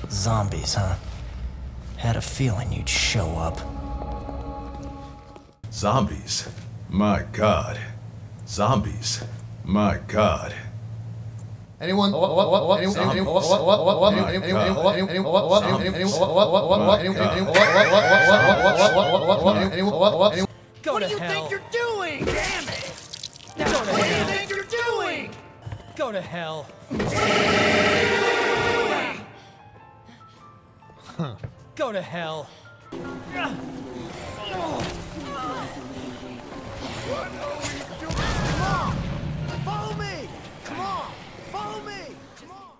Zombies, huh? Had a feeling you'd show up. Zombies? My God. Zombies? My God. Anyone? Go to hell. What do you think you're doing? Damn it! What do you think you're doing? Go to hell. Go to hell. Come on! Follow me! Come on! Follow me! Come on!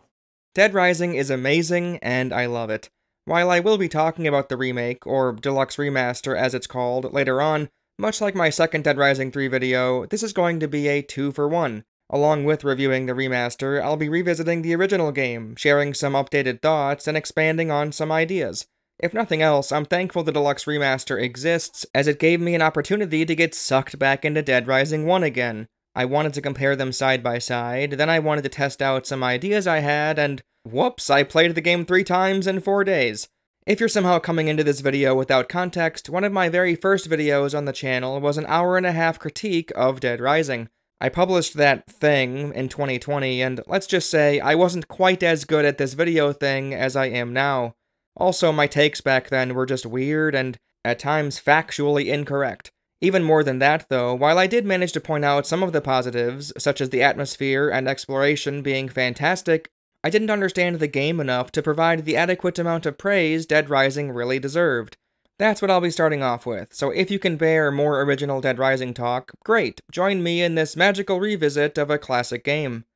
Dead Rising is amazing, and I love it. While I will be talking about the remake, or Deluxe Remaster as it's called, later on, much like my second Dead Rising 3 video, this is going to be a 2-for-1. Along with reviewing the remaster, I'll be revisiting the original game, sharing some updated thoughts, and expanding on some ideas. If nothing else, I'm thankful the Deluxe Remaster exists, as it gave me an opportunity to get sucked back into Dead Rising 1 again. I wanted to compare them side by side, then I wanted to test out some ideas I had, and whoops, I played the game 3 times in 4 days. If you're somehow coming into this video without context, one of my very first videos on the channel was an hour-and-a-half critique of Dead Rising. I published that thing in 2020, and let's just say I wasn't quite as good at this video thing as I am now. Also, my takes back then were just weird and, at times, factually incorrect. Even more than that, though, while I did manage to point out some of the positives, such as the atmosphere and exploration being fantastic, I didn't understand the game enough to provide the adequate amount of praise Dead Rising really deserved. That's what I'll be starting off with, so if you can bear more original Dead Rising talk, great, join me in this magical revisit of a classic game.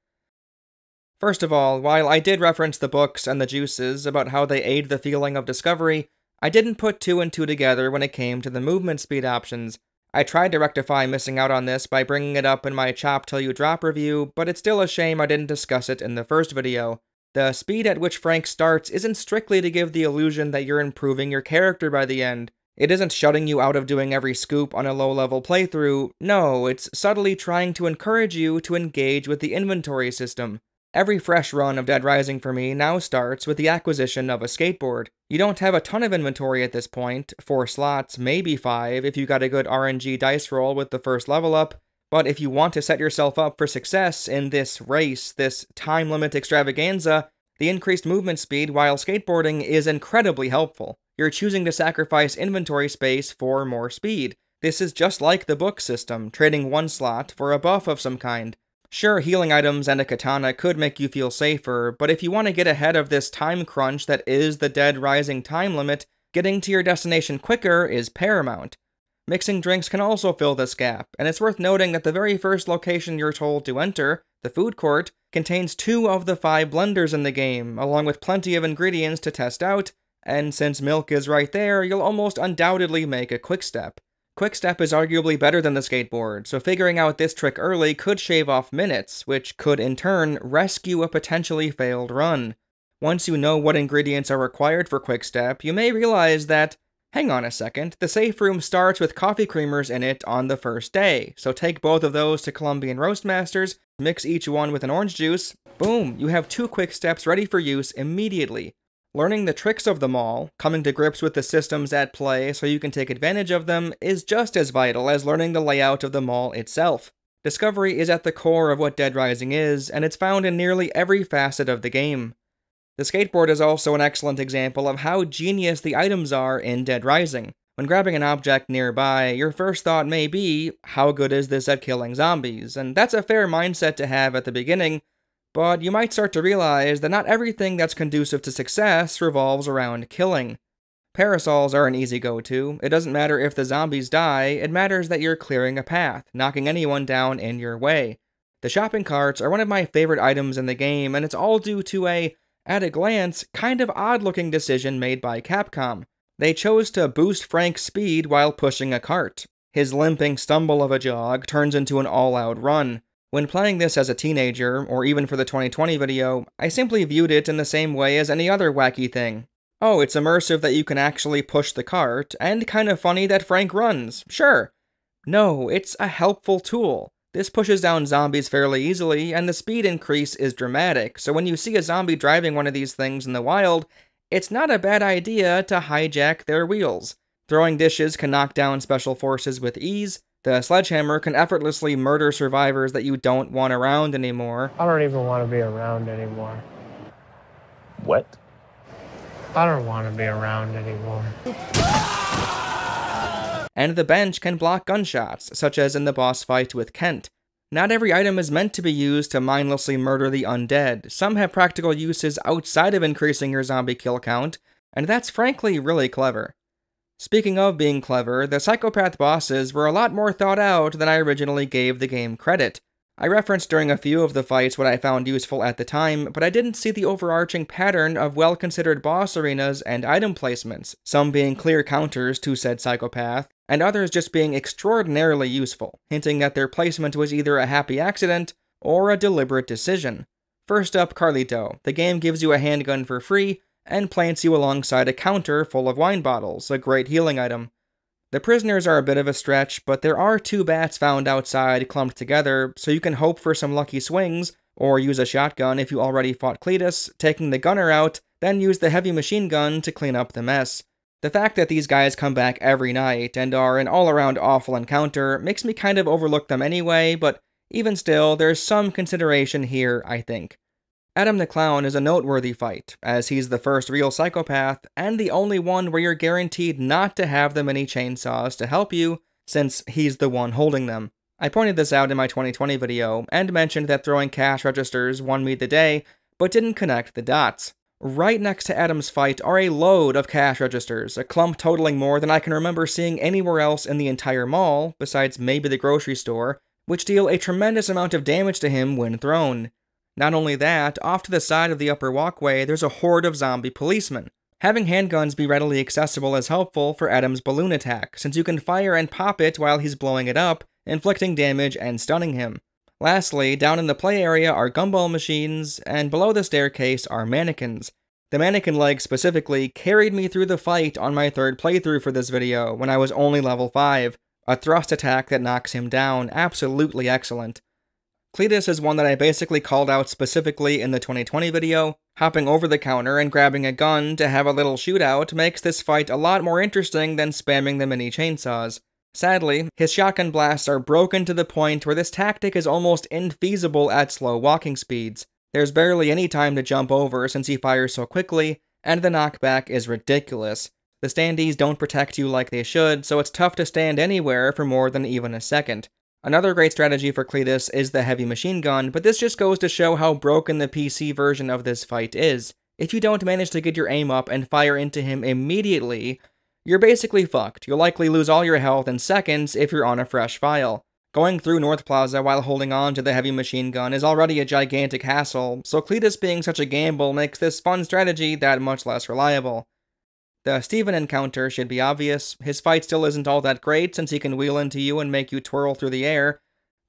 First of all, while I did reference the books and the juices about how they aid the feeling of discovery, I didn't put 2 and 2 together when it came to the movement speed options. I tried to rectify missing out on this by bringing it up in my Chop Till You Drop review, but it's still a shame I didn't discuss it in the first video. The speed at which Frank starts isn't strictly to give the illusion that you're improving your character by the end. It isn't shutting you out of doing every scoop on a low-level playthrough. No, it's subtly trying to encourage you to engage with the inventory system. Every fresh run of Dead Rising for me now starts with the acquisition of a skateboard. You don't have a ton of inventory at this point, 4 slots, maybe 5 if you got a good RNG dice roll with the first level up, but if you want to set yourself up for success in this race, this time limit extravaganza, the increased movement speed while skateboarding is incredibly helpful. You're choosing to sacrifice inventory space for more speed. This is just like the book system, trading 1 slot for a buff of some kind. Sure, healing items and a katana could make you feel safer, but if you want to get ahead of this time crunch that is the Dead Rising time limit, getting to your destination quicker is paramount. Mixing drinks can also fill this gap, and it's worth noting that the very first location you're told to enter, the food court, contains 2 of the 5 blenders in the game, along with plenty of ingredients to test out, and since milk is right there, you'll almost undoubtedly make a quick step. Quickstep is arguably better than the skateboard, so figuring out this trick early could shave off minutes, which could in turn rescue a potentially failed run. Once you know what ingredients are required for Quickstep, you may realize that, hang on a second, the safe room starts with coffee creamers in it on the first day, so take both of those to Colombian Roastmasters, mix each one with an orange juice, boom, you have 2 Quicksteps ready for use immediately. Learning the tricks of them all, coming to grips with the systems at play so you can take advantage of them, is just as vital as learning the layout of the mall itself. Discovery is at the core of what Dead Rising is, and it's found in nearly every facet of the game. The skateboard is also an excellent example of how genius the items are in Dead Rising. When grabbing an object nearby, your first thought may be, how good is this at killing zombies? And that's a fair mindset to have at the beginning, but you might start to realize that not everything that's conducive to success revolves around killing. Parasols are an easy go-to. It doesn't matter if the zombies die, it matters that you're clearing a path, knocking anyone down in your way. The shopping carts are one of my favorite items in the game, and it's all due to a, at a glance, kind of odd-looking decision made by Capcom. They chose to boost Frank's speed while pushing a cart. His limping stumble of a jog turns into an all-out run. When playing this as a teenager, or even for the 2020 video, I simply viewed it in the same way as any other wacky thing. Oh, it's immersive that you can actually push the cart, and kind of funny that Frank runs, sure. No, it's a helpful tool. This pushes down zombies fairly easily, and the speed increase is dramatic, so when you see a zombie driving one of these things in the wild, it's not a bad idea to hijack their wheels. Throwing dishes can knock down special forces with ease. The sledgehammer can effortlessly murder survivors that you don't want around anymore. I don't even want to be around anymore. What? I don't want to be around anymore. And the bench can block gunshots, such as in the boss fight with Kent. Not every item is meant to be used to mindlessly murder the undead. Some have practical uses outside of increasing your zombie kill count, and that's frankly really clever. Speaking of being clever, the psychopath bosses were a lot more thought out than I originally gave the game credit. I referenced during a few of the fights what I found useful at the time, but I didn't see the overarching pattern of well-considered boss arenas and item placements, some being clear counters to said psychopath, and others just being extraordinarily useful, hinting that their placement was either a happy accident or a deliberate decision. First up, Carlito. The game gives you a handgun for free, and plants you alongside a counter full of wine bottles, a great healing item. The prisoners are a bit of a stretch, but there are 2 bats found outside clumped together, so you can hope for some lucky swings, or use a shotgun if you already fought Cletus, taking the gunner out, then use the heavy machine gun to clean up the mess. The fact that these guys come back every night and are an all-around awful encounter makes me kind of overlook them anyway, but even still, there's some consideration here, I think. Adam the Clown is a noteworthy fight, as he's the first real psychopath, and the only one where you're guaranteed not to have the mini chainsaws to help you, since he's the one holding them. I pointed this out in my 2020 video, and mentioned that throwing cash registers won me the day, but didn't connect the dots. Right next to Adam's fight are a load of cash registers, a clump totaling more than I can remember seeing anywhere else in the entire mall, besides maybe the grocery store, which deal a tremendous amount of damage to him when thrown. Not only that, off to the side of the upper walkway, there's a horde of zombie policemen. Having handguns be readily accessible is helpful for Adam's balloon attack, since you can fire and pop it while he's blowing it up, inflicting damage and stunning him. Lastly, down in the play area are gumball machines, and below the staircase are mannequins. The mannequin leg specifically carried me through the fight on my 3rd playthrough for this video, when I was only level 5. A thrust attack that knocks him down, absolutely excellent. Cletus is one that I basically called out specifically in the 2020 video. Hopping over the counter and grabbing a gun to have a little shootout makes this fight a lot more interesting than spamming the mini chainsaws. Sadly, his shotgun blasts are broken to the point where this tactic is almost infeasible at slow walking speeds. There's barely any time to jump over since he fires so quickly, and the knockback is ridiculous. The standees don't protect you like they should, so it's tough to stand anywhere for more than even a second. Another great strategy for Cletus is the heavy machine gun, but this just goes to show how broken the PC version of this fight is. If you don't manage to get your aim up and fire into him immediately, you're basically fucked. You'll likely lose all your health in seconds if you're on a fresh file. Going through North Plaza while holding on to the heavy machine gun is already a gigantic hassle, so Cletus being such a gamble makes this fun strategy that much less reliable. The Steven encounter should be obvious. His fight still isn't all that great since he can wheel into you and make you twirl through the air,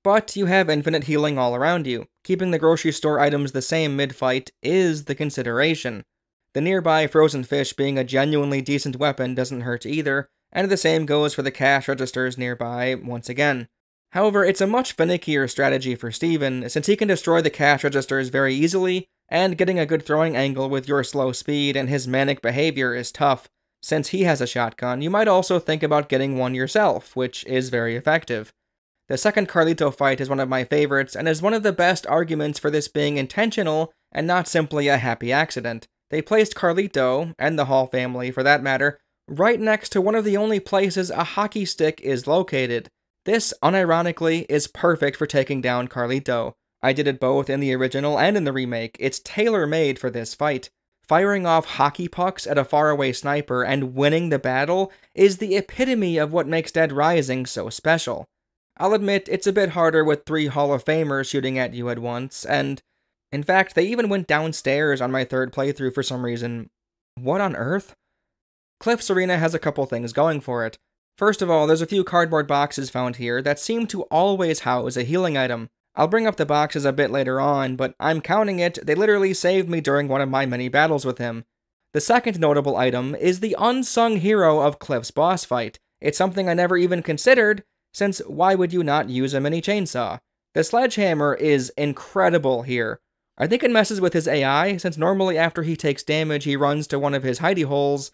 but you have infinite healing all around you. Keeping the grocery store items the same mid-fight is the consideration. The nearby frozen fish being a genuinely decent weapon doesn't hurt either, and the same goes for the cash registers nearby once again. However, it's a much finickier strategy for Steven, since he can destroy the cash registers very easily, and getting a good throwing angle with your slow speed and his manic behavior is tough. Since he has a shotgun, you might also think about getting one yourself, which is very effective. The second Carlito fight is one of my favorites, and is one of the best arguments for this being intentional and not simply a happy accident. They placed Carlito, and the Hall family for that matter, right next to one of the only places a hockey stick is located. This, unironically, is perfect for taking down Carlito. I did it both in the original and in the remake. It's tailor-made for this fight. Firing off hockey pucks at a faraway sniper and winning the battle is the epitome of what makes Dead Rising so special. I'll admit, it's a bit harder with 3 Hall of Famers shooting at you at once, and in fact, they even went downstairs on my 3rd playthrough for some reason. What on earth? Cliff's Arena has a couple things going for it. First of all, there's a few cardboard boxes found here that seem to always house a healing item. I'll bring up the boxes a bit later on, but I'm counting it, they literally saved me during one of my many battles with him. The second notable item is the unsung hero of Cliff's boss fight. It's something I never even considered, since why would you not use a mini chainsaw? The sledgehammer is incredible here. I think it messes with his AI, since normally after he takes damage he runs to one of his hidey holes,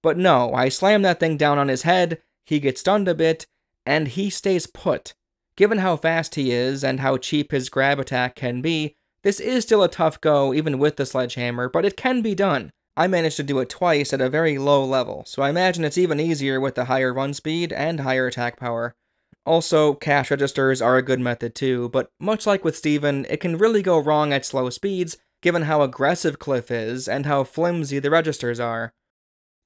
but no, I slam that thing down on his head, he gets stunned a bit, and he stays put. Given how fast he is, and how cheap his grab attack can be, this is still a tough go even with the sledgehammer, but it can be done. I managed to do it twice at a very low level, so I imagine it's even easier with the higher run speed and higher attack power. Also, cash registers are a good method too, but much like with Steven, it can really go wrong at slow speeds, given how aggressive Cliff is, and how flimsy the registers are.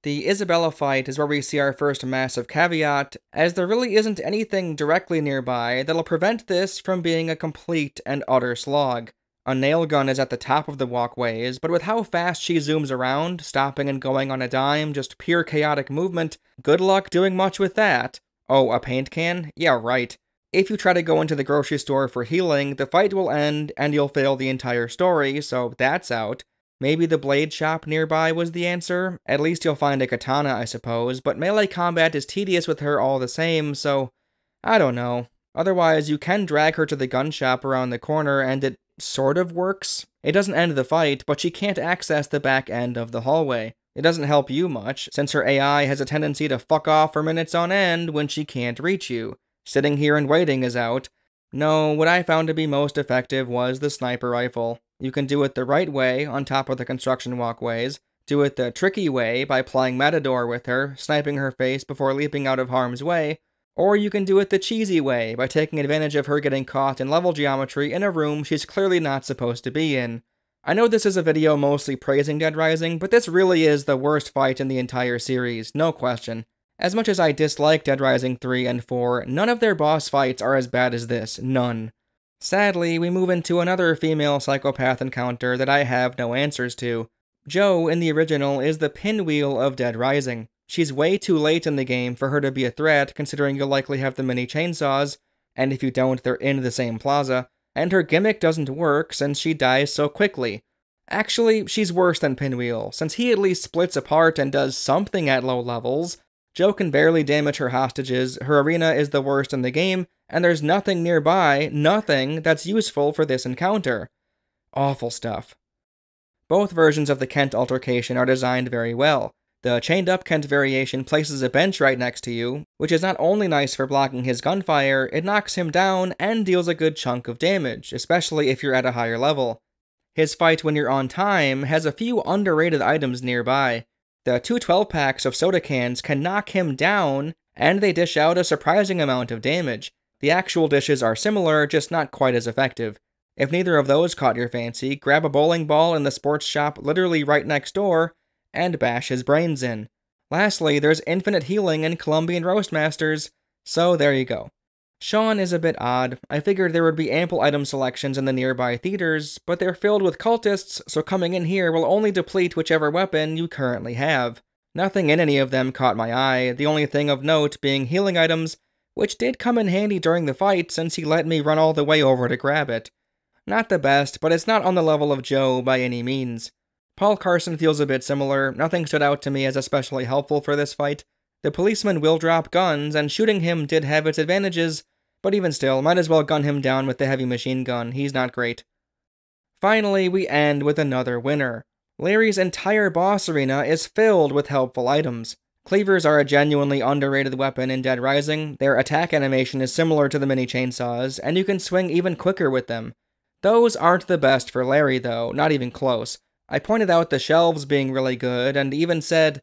The Isabella fight is where we see our first massive caveat, as there really isn't anything directly nearby that'll prevent this from being a complete and utter slog. A nail gun is at the top of the walkways, but with how fast she zooms around, stopping and going on a dime, just pure chaotic movement, good luck doing much with that. Oh, a paint can? Yeah, right. If you try to go into the grocery store for healing, the fight will end and you'll fail the entire story, so that's out. Maybe the blade shop nearby was the answer? At least you'll find a katana, I suppose, but melee combat is tedious with her all the same, so I don't know. Otherwise, you can drag her to the gun shop around the corner and it sort of works. It doesn't end the fight, but she can't access the back end of the hallway. It doesn't help you much, since her AI has a tendency to fuck off for minutes on end when she can't reach you. Sitting here and waiting is out. No, what I found to be most effective was the sniper rifle. You can do it the right way, on top of the construction walkways, do it the tricky way by playing Matador with her, sniping her face before leaping out of harm's way, or you can do it the cheesy way by taking advantage of her getting caught in level geometry in a room she's clearly not supposed to be in. I know this is a video mostly praising Dead Rising, but this really is the worst fight in the entire series, no question. As much as I dislike Dead Rising 3 and 4, none of their boss fights are as bad as this, none. Sadly, we move into another female psychopath encounter that I have no answers to. Jo, in the original, is the pinwheel of Dead Rising. She's way too late in the game for her to be a threat, considering you'll likely have the mini chainsaws, and if you don't, they're in the same plaza, and her gimmick doesn't work since she dies so quickly. Actually, she's worse than Pinwheel, since he at least splits apart and does something at low levels. Jo can barely damage her hostages, her arena is the worst in the game, and there's nothing nearby, nothing, that's useful for this encounter. Awful stuff. Both versions of the Kent altercation are designed very well. The chained-up Kent variation places a bench right next to you, which is not only nice for blocking his gunfire, it knocks him down and deals a good chunk of damage, especially if you're at a higher level. His fight when you're on time has a few underrated items nearby. The 2 12-packs of soda cans can knock him down, and they dish out a surprising amount of damage. The actual dishes are similar, just not quite as effective. If neither of those caught your fancy, grab a bowling ball in the sports shop literally right next door, and bash his brains in. Lastly, there's infinite healing in Colombian Roastmasters, so there you go. Sean is a bit odd. I figured there would be ample item selections in the nearby theaters, but they're filled with cultists, so coming in here will only deplete whichever weapon you currently have. Nothing in any of them caught my eye, the only thing of note being healing items, which did come in handy during the fight since he let me run all the way over to grab it. Not the best, but it's not on the level of Jo by any means. Paul Carson feels a bit similar, nothing stood out to me as especially helpful for this fight. The policeman will drop guns, and shooting him did have its advantages, but even still, might as well gun him down with the heavy machine gun, he's not great. Finally, we end with another winner. Larry's entire boss arena is filled with helpful items. Cleavers are a genuinely underrated weapon in Dead Rising, their attack animation is similar to the mini chainsaws, and you can swing even quicker with them. Those aren't the best for Larry though, not even close. I pointed out the shelves being really good, and even said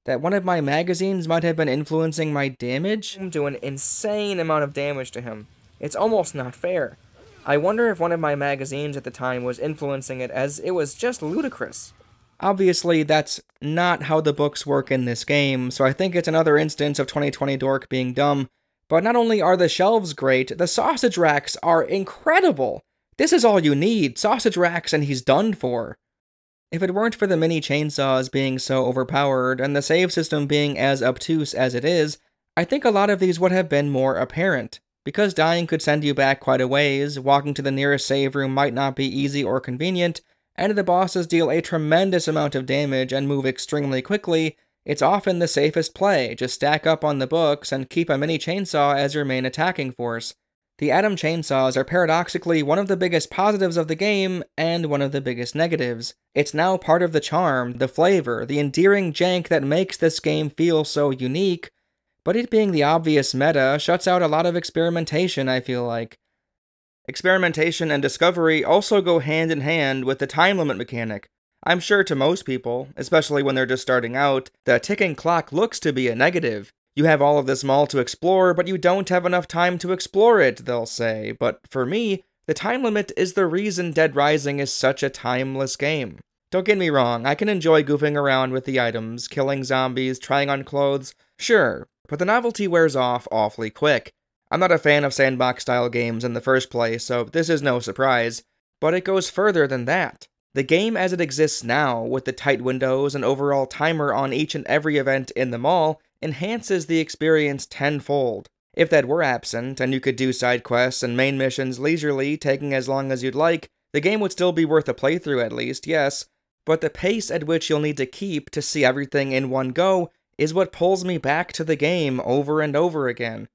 that one of my magazines might have been influencing my damage. I'm doing an insane amount of damage to him. It's almost not fair. I wonder if one of my magazines at the time was influencing it, as it was just ludicrous. Obviously, that's not how the books work in this game, so I think it's another instance of 2020 Dork being dumb. But not only are the shelves great, the sausage racks are incredible! This is all you need, sausage racks, and he's done for. If it weren't for the mini chainsaws being so overpowered, and the save system being as obtuse as it is, I think a lot of these would have been more apparent. Because dying could send you back quite a ways, walking to the nearest save room might not be easy or convenient, and the bosses deal a tremendous amount of damage and move extremely quickly, it's often the safest play, just stack up on the books and keep a mini chainsaw as your main attacking force. The atom chainsaws are paradoxically one of the biggest positives of the game, and one of the biggest negatives. It's now part of the charm, the flavor, the endearing jank that makes this game feel so unique, but it being the obvious meta shuts out a lot of experimentation, I feel like. Experimentation and discovery also go hand in hand with the time limit mechanic. I'm sure to most people, especially when they're just starting out, the ticking clock looks to be a negative. You have all of this mall to explore, but you don't have enough time to explore it, they'll say. But for me, the time limit is the reason Dead Rising is such a timeless game. Don't get me wrong, I can enjoy goofing around with the items, killing zombies, trying on clothes, sure, but the novelty wears off awfully quick. I'm not a fan of sandbox-style games in the first place, so this is no surprise, but it goes further than that. The game as it exists now, with the tight windows and overall timer on each and every event in the mall, enhances the experience tenfold. If that were absent, and you could do side quests and main missions leisurely, taking as long as you'd like, the game would still be worth a playthrough at least, yes, but the pace at which you'll need to keep to see everything in one go is what pulls me back to the game over and over again.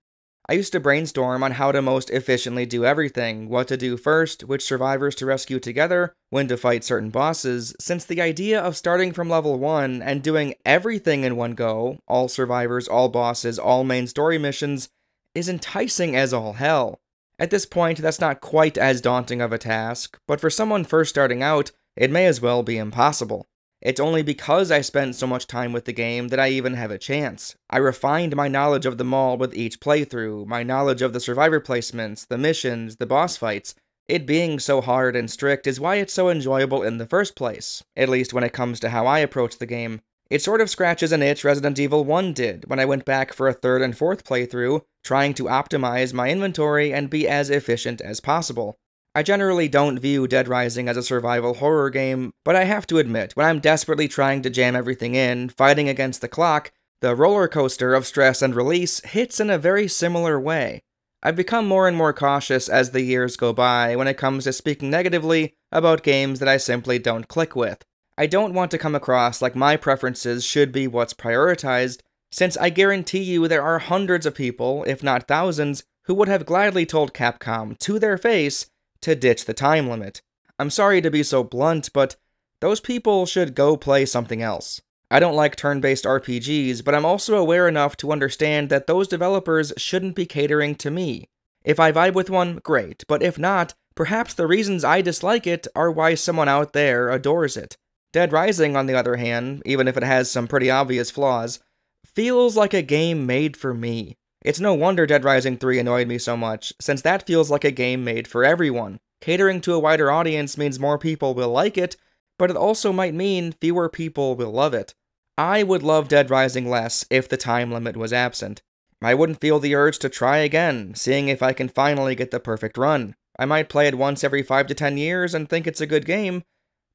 I used to brainstorm on how to most efficiently do everything, what to do first, which survivors to rescue together, when to fight certain bosses, since the idea of starting from level 1 and doing everything in one go, all survivors, all bosses, all main story missions, is enticing as all hell. At this point, that's not quite as daunting of a task, but for someone first starting out, it may as well be impossible. It's only because I spent so much time with the game that I even have a chance. I refined my knowledge of the mall with each playthrough, my knowledge of the survivor placements, the missions, the boss fights. It being so hard and strict is why it's so enjoyable in the first place, at least when it comes to how I approach the game. It sort of scratches an itch Resident Evil 1 did when I went back for a third and fourth playthrough, trying to optimize my inventory and be as efficient as possible. I generally don't view Dead Rising as a survival horror game, but I have to admit, when I'm desperately trying to jam everything in, fighting against the clock, the roller coaster of stress and release hits in a very similar way. I've become more and more cautious as the years go by when it comes to speaking negatively about games that I simply don't click with. I don't want to come across like my preferences should be what's prioritized, since I guarantee you there are hundreds of people, if not thousands, who would have gladly told Capcom to their face to ditch the time limit. I'm sorry to be so blunt, but those people should go play something else. I don't like turn-based RPGs, but I'm also aware enough to understand that those developers shouldn't be catering to me. If I vibe with one, great, but if not, perhaps the reasons I dislike it are why someone out there adores it. Dead Rising, on the other hand, even if it has some pretty obvious flaws, feels like a game made for me. It's no wonder Dead Rising 3 annoyed me so much, since that feels like a game made for everyone. Catering to a wider audience means more people will like it, but it also might mean fewer people will love it. I would love Dead Rising less if the time limit was absent. I wouldn't feel the urge to try again, seeing if I can finally get the perfect run. I might play it once every 5 to 10 years and think it's a good game,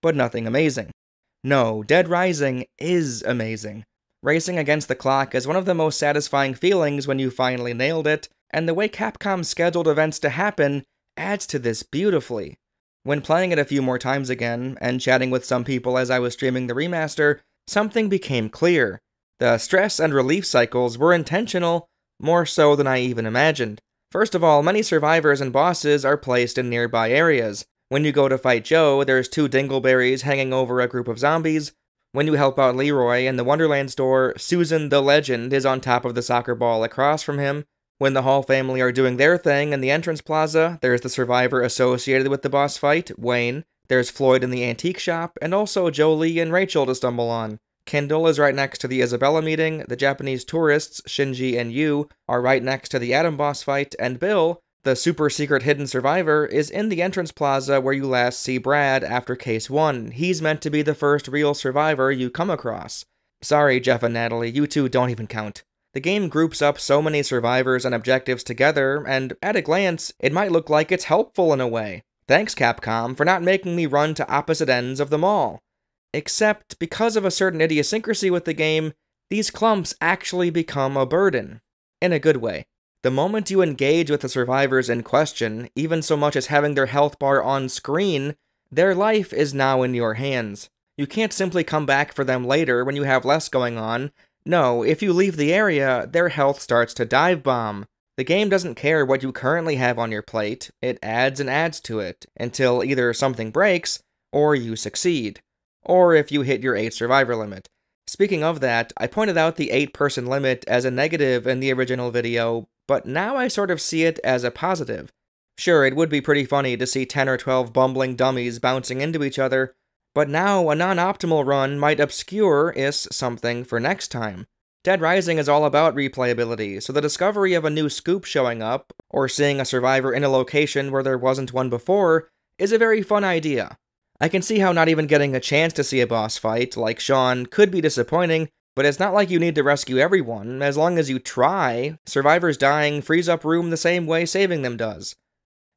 but nothing amazing. No, Dead Rising is amazing. Racing against the clock is one of the most satisfying feelings when you finally nailed it, and the way Capcom scheduled events to happen adds to this beautifully. When playing it a few more times again, and chatting with some people as I was streaming the remaster, something became clear. The stress and relief cycles were intentional, more so than I even imagined. First of all, many survivors and bosses are placed in nearby areas. When you go to fight Joe, there's 2 dingleberries hanging over a group of zombies. When you help out Leroy in the Wonderland store, Susan the Legend is on top of the soccer ball across from him. When the Hall family are doing their thing in the entrance plaza, there's the survivor associated with the boss fight, Wayne. There's Floyd in the antique shop, and also Jolie and Rachel to stumble on. Kendall is right next to the Isabella meeting, the Japanese tourists, Shinji and Yu, are right next to the Atom boss fight, and Bill, the super secret hidden survivor, is in the entrance plaza where you last see Brad after Case 1. He's meant to be the first real survivor you come across. Sorry, Jeff and Natalie, you two don't even count. The game groups up so many survivors and objectives together, and at a glance, it might look like it's helpful in a way. Thanks, Capcom, for not making me run to opposite ends of the mall. Except, because of a certain idiosyncrasy with the game, these clumps actually become a burden. In a good way. The moment you engage with the survivors in question, even so much as having their health bar on screen, their life is now in your hands. You can't simply come back for them later when you have less going on. No, if you leave the area, their health starts to dive bomb. The game doesn't care what you currently have on your plate, it adds and adds to it, until either something breaks, or you succeed. Or if you hit your 8 survivor limit. Speaking of that, I pointed out the 8-person limit as a negative in the original video, but now I sort of see it as a positive. Sure, it would be pretty funny to see 10 or 12 bumbling dummies bouncing into each other, but now a non-optimal run might obscure something for next time. Dead Rising is all about replayability, so the discovery of a new scoop showing up, or seeing a survivor in a location where there wasn't one before, is a very fun idea. I can see how not even getting a chance to see a boss fight, like Sean, could be disappointing, but it's not like you need to rescue everyone. As long as you try, survivors dying frees up room the same way saving them does.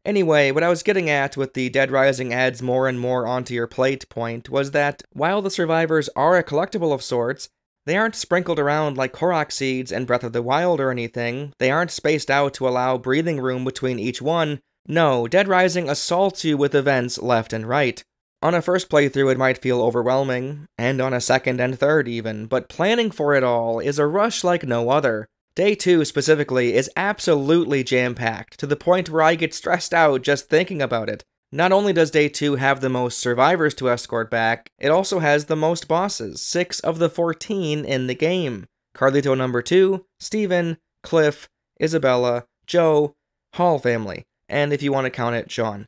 Anyway, what I was getting at with the Dead Rising adds more and more onto your plate point was that, while the survivors are a collectible of sorts, they aren't sprinkled around like Korok seeds and Breath of the Wild or anything, they aren't spaced out to allow breathing room between each one. No, Dead Rising assaults you with events left and right. On a first playthrough it might feel overwhelming, and on a second and third even, but planning for it all is a rush like no other. Day 2 specifically is absolutely jam-packed, to the point where I get stressed out just thinking about it. Not only does Day 2 have the most survivors to escort back, it also has the most bosses, 6 of the 14 in the game. Carlito number 2, Steven, Cliff, Isabella, Joe, Hall family, and if you want to count it, Sean.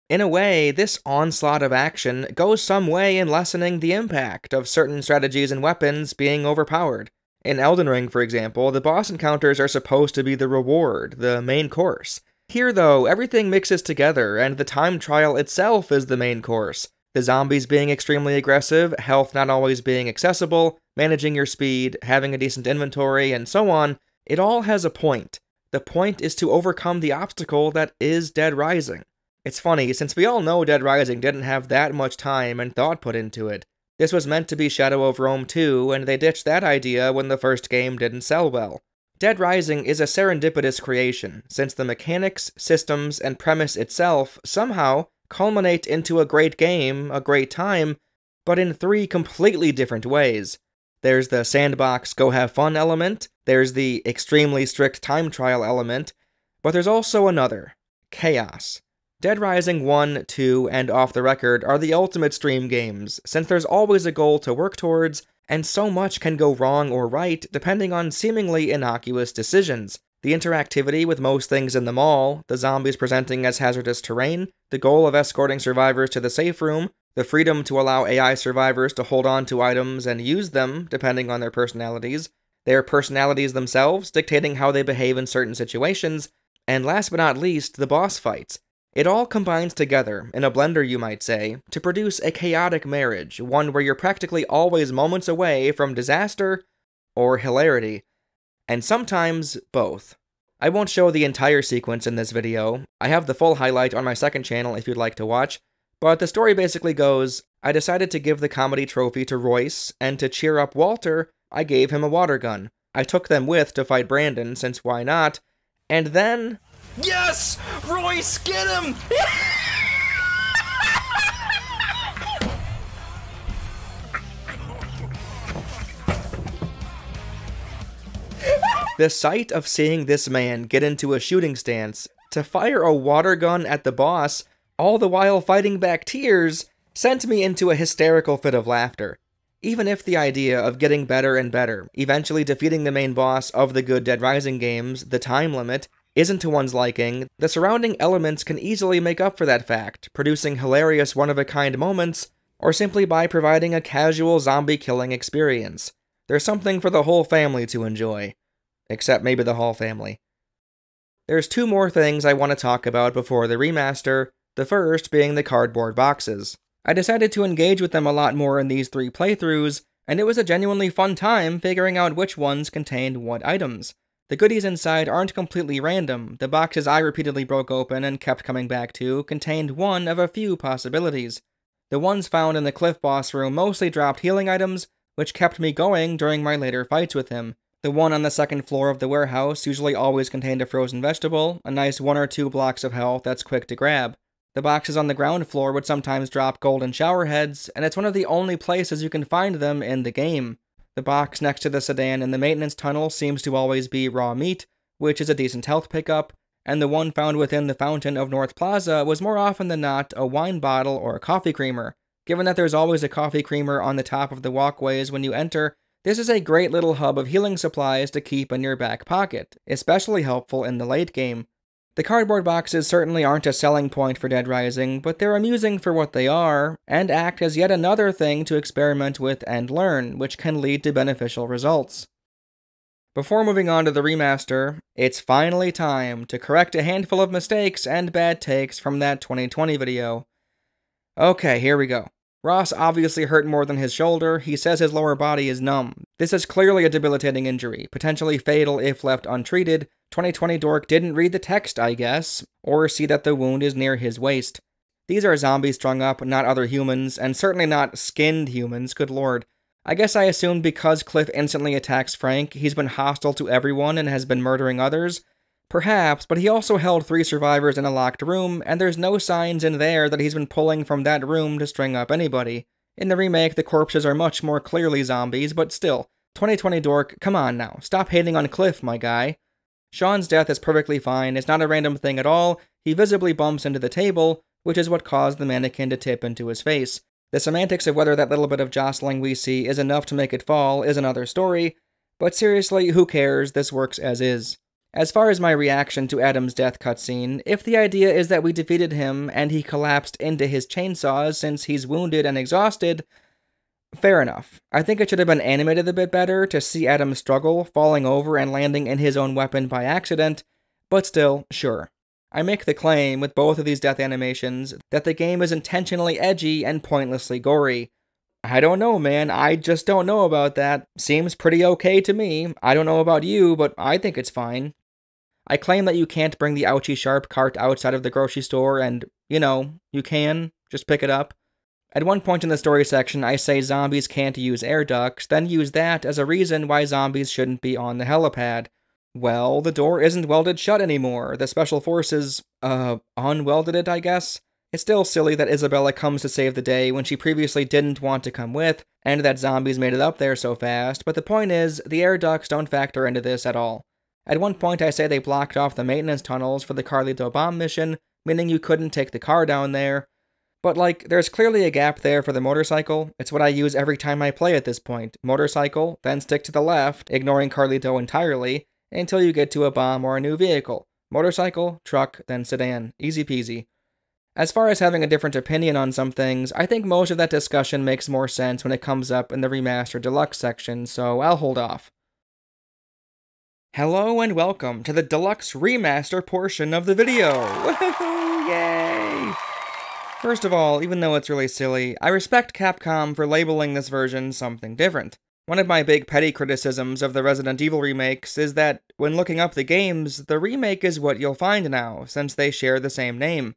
In a way, this onslaught of action goes some way in lessening the impact of certain strategies and weapons being overpowered. In Elden Ring, for example, the boss encounters are supposed to be the reward, the main course. Here, though, everything mixes together, and the time trial itself is the main course. The zombies being extremely aggressive, health not always being accessible, managing your speed, having a decent inventory, and so on, it all has a point. The point is to overcome the obstacle that is Dead Rising. It's funny, since we all know Dead Rising didn't have that much time and thought put into it. This was meant to be Shadow of Rome 2, and they ditched that idea when the first game didn't sell well. Dead Rising is a serendipitous creation, since the mechanics, systems, and premise itself somehow culminate into a great game, a great time, but in 3 completely different ways. There's the sandbox go have fun element, there's the extremely strict time trial element, but there's also another, chaos. Dead Rising 1, 2, and Off the Record are the ultimate stream games, since there's always a goal to work towards, and so much can go wrong or right depending on seemingly innocuous decisions. The interactivity with most things in the mall, the zombies presenting as hazardous terrain, the goal of escorting survivors to the safe room, the freedom to allow AI survivors to hold on to items and use them depending on their personalities themselves dictating how they behave in certain situations, and last but not least, the boss fights. It all combines together, in a blender you might say, to produce a chaotic marriage, one where you're practically always moments away from disaster or hilarity, and sometimes both. I won't show the entire sequence in this video, I have the full highlight on my second channel if you'd like to watch, but the story basically goes, I decided to give the comedy trophy to Royce, and to cheer up Walter, I gave him a water gun. I took them with to fight Brandon, since why not, and then... Yes! Royce, get him! The sight of seeing this man get into a shooting stance, to fire a water gun at the boss, all the while fighting back tears, sent me into a hysterical fit of laughter. Even if the idea of getting better and better, eventually defeating the main boss of the good Dead Rising games, the time limit, isn't to one's liking, the surrounding elements can easily make up for that fact, producing hilarious one-of-a-kind moments, or simply by providing a casual zombie-killing experience. There's something for the whole family to enjoy. Except maybe the Hall family. There's 2 more things I want to talk about before the remaster, the first being the cardboard boxes. I decided to engage with them a lot more in these 3 playthroughs, and it was a genuinely fun time figuring out which ones contained what items. The goodies inside aren't completely random, the boxes I repeatedly broke open and kept coming back to contained one of a few possibilities. The ones found in the Cliff boss room mostly dropped healing items, which kept me going during my later fights with him. The one on the second floor of the warehouse usually always contained a frozen vegetable, a nice 1 or 2 blocks of health that's quick to grab. The boxes on the ground floor would sometimes drop golden shower heads, and it's one of the only places you can find them in the game. The box next to the sedan in the maintenance tunnel seems to always be raw meat, which is a decent health pickup, and the one found within the fountain of North Plaza was more often than not a wine bottle or a coffee creamer. Given that there's always a coffee creamer on the top of the walkways when you enter, this is a great little hub of healing supplies to keep in your back pocket, especially helpful in the late game. The cardboard boxes certainly aren't a selling point for Dead Rising, but they're amusing for what they are, and act as yet another thing to experiment with and learn, which can lead to beneficial results. Before moving on to the remaster, it's finally time to correct a handful of mistakes and bad takes from that 2020 video. Okay, here we go. Ross obviously hurt more than his shoulder. He says his lower body is numb. This is clearly a debilitating injury, potentially fatal if left untreated. 2020 Dork didn't read the text, I guess, or see that the wound is near his waist. These are zombies strung up, not other humans, and certainly not skinned humans, good lord. I guess I assumed because Cliff instantly attacks Frank, he's been hostile to everyone and has been murdering others. Perhaps, but he also held 3 survivors in a locked room, and there's no signs in there that he's been pulling from that room to string up anybody. In the remake, the corpses are much more clearly zombies, but still, 2020 Dork, come on now, stop hating on Cliff, my guy. Sean's death is perfectly fine, it's not a random thing at all, he visibly bumps into the table, which is what caused the mannequin to tip into his face. The semantics of whether that little bit of jostling we see is enough to make it fall is another story, but seriously, who cares, this works as is. As far as my reaction to Adam's death cutscene, if the idea is that we defeated him and he collapsed into his chainsaws since he's wounded and exhausted, fair enough. I think it should have been animated a bit better to see Adam struggle, falling over and landing in his own weapon by accident, but still, sure. I make the claim, with both of these death animations, that the game is intentionally edgy and pointlessly gory. I don't know, man, I just don't know about that. Seems pretty okay to me. I don't know about you, but I think it's fine. I claim that you can't bring the ouchie sharp cart outside of the grocery store and, you can. Just pick it up. At one point in the story section, I say zombies can't use air ducts, then use that as a reason why zombies shouldn't be on the helipad. Well, the door isn't welded shut anymore. The special forces, unwelded it, I guess? It's still silly that Isabella comes to save the day when she previously didn't want to come with, and that zombies made it up there so fast, but the point is, the air ducts don't factor into this at all. At one point I say they blocked off the maintenance tunnels for the Carlito bomb mission, meaning you couldn't take the car down there. But there's clearly a gap there for the motorcycle. It's what I use every time I play at this point. Motorcycle, then stick to the left, ignoring Carlito entirely, until you get to a bomb or a new vehicle. Motorcycle, truck, then sedan. Easy peasy. As far as having a different opinion on some things, I think most of that discussion makes more sense when it comes up in the Remaster Deluxe section, so I'll hold off. Hello and welcome to the Deluxe Remaster portion of the video! Woohoo! Yay! First of all, even though it's really silly, I respect Capcom for labeling this version something different. One of my big petty criticisms of the Resident Evil remakes is that, when looking up the games, the remake is what you'll find now, since they share the same name.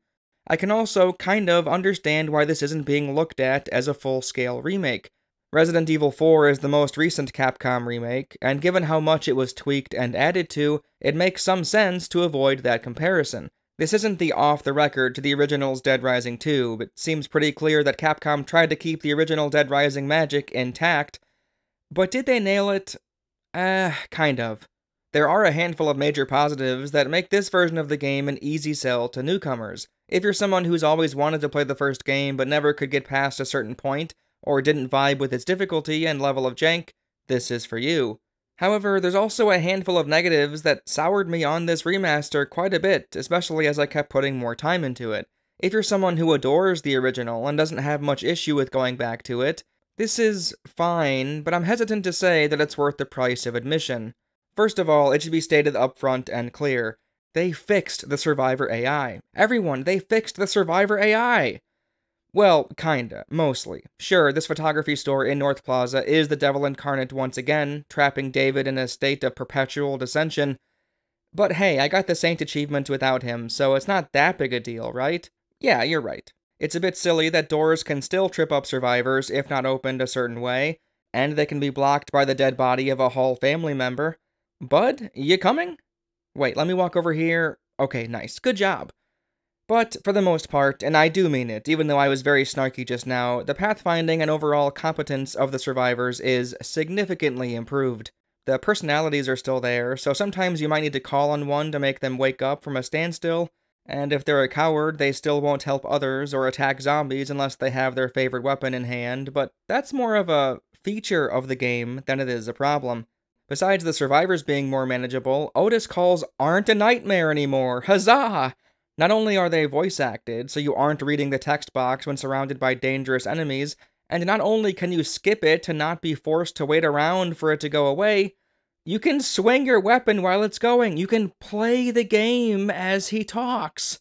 I can also kind of understand why this isn't being looked at as a full-scale remake. Resident Evil 4 is the most recent Capcom remake, and given how much it was tweaked and added to, it makes some sense to avoid that comparison. This isn't the off-the-record to the original's Dead Rising 2, but it seems pretty clear that Capcom tried to keep the original Dead Rising magic intact. But did they nail it? Kind of. There are a handful of major positives that make this version of the game an easy sell to newcomers. If you're someone who's always wanted to play the first game but never could get past a certain point, or didn't vibe with its difficulty and level of jank, this is for you. However, there's also a handful of negatives that soured me on this remaster quite a bit, especially as I kept putting more time into it. If you're someone who adores the original and doesn't have much issue with going back to it, this is fine, but I'm hesitant to say that it's worth the price of admission. First of all, it should be stated upfront and clear. They fixed the Survivor AI. Everyone, they fixed the Survivor AI! Well, kinda. Mostly. Sure, this photography store in North Plaza is the devil incarnate once again, trapping David in a state of perpetual dissension. But hey, I got the Saint achievement without him, so it's not that big a deal, right? Yeah, you're right. It's a bit silly that doors can still trip up survivors if not opened a certain way, and they can be blocked by the dead body of a Hall family member. Bud, you coming? Wait, let me walk over here. Okay, nice. Good job. But, for the most part, and I do mean it, even though I was very snarky just now, the pathfinding and overall competence of the survivors is significantly improved. The personalities are still there, so sometimes you might need to call on one to make them wake up from a standstill, and if they're a coward, they still won't help others or attack zombies unless they have their favorite weapon in hand, but that's more of a feature of the game than it is a problem. Besides the survivors being more manageable, Otis calls aren't a nightmare anymore. Huzzah! Not only are they voice acted, so you aren't reading the text box when surrounded by dangerous enemies, and not only can you skip it to not be forced to wait around for it to go away, you can swing your weapon while it's going. You can play the game as he talks.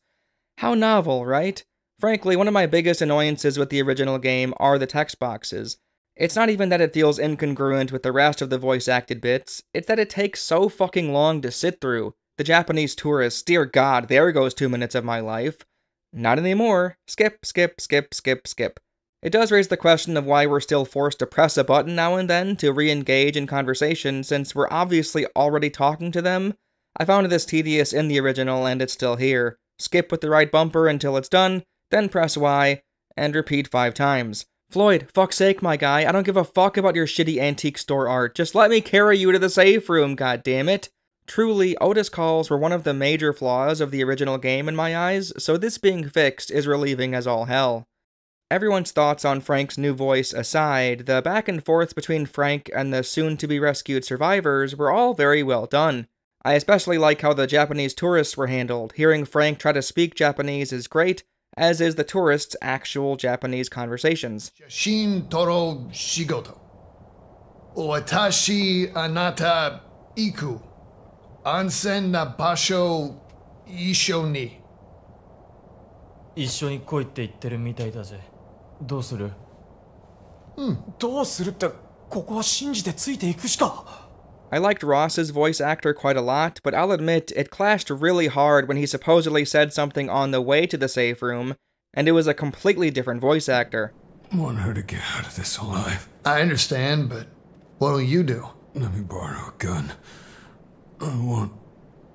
How novel, right? Frankly, one of my biggest annoyances with the original game are the text boxes. It's not even that it feels incongruent with the rest of the voice-acted bits, it's that it takes so fucking long to sit through. The Japanese tourists, dear God, there goes 2 minutes of my life. Not anymore. Skip, skip, skip, skip, skip. It does raise the question of why we're still forced to press a button now and then to re-engage in conversation, since we're obviously already talking to them. I found this tedious in the original, and it's still here. Skip with the right bumper until it's done, then press Y, and repeat 5 times. Floyd, fuck's sake, my guy, I don't give a fuck about your shitty antique store art. Just let me carry you to the safe room, goddammit. Truly, Otis calls were one of the major flaws of the original game in my eyes, so this being fixed is relieving as all hell. Everyone's thoughts on Frank's new voice aside, the back and forth between Frank and the soon-to-be-rescued survivors were all very well done. I especially like how the Japanese tourists were handled. Hearing Frank try to speak Japanese is great, as is the tourists' actual Japanese conversations. Shin toro shigoto. Watashi anata iku. Onsen na basho isho ni. 一緒に来いって言ってるみたいだぜ。どうする？どうするって、ここは信じてついていくしか。I liked Ross's voice actor quite a lot, but I'll admit it clashed really hard when he supposedly said something on the way to the safe room, and it was a completely different voice actor. I want her to get out of this alive. I understand, but what'll you do? Let me borrow a gun. I want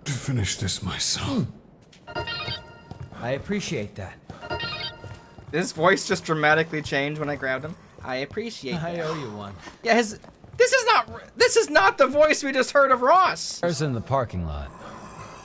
to finish this myself. I appreciate that. His voice just dramatically changed when I grabbed him. I appreciate that. I owe you one. Yeah, this is not the voice we just heard of Ross! Cars in the parking lot.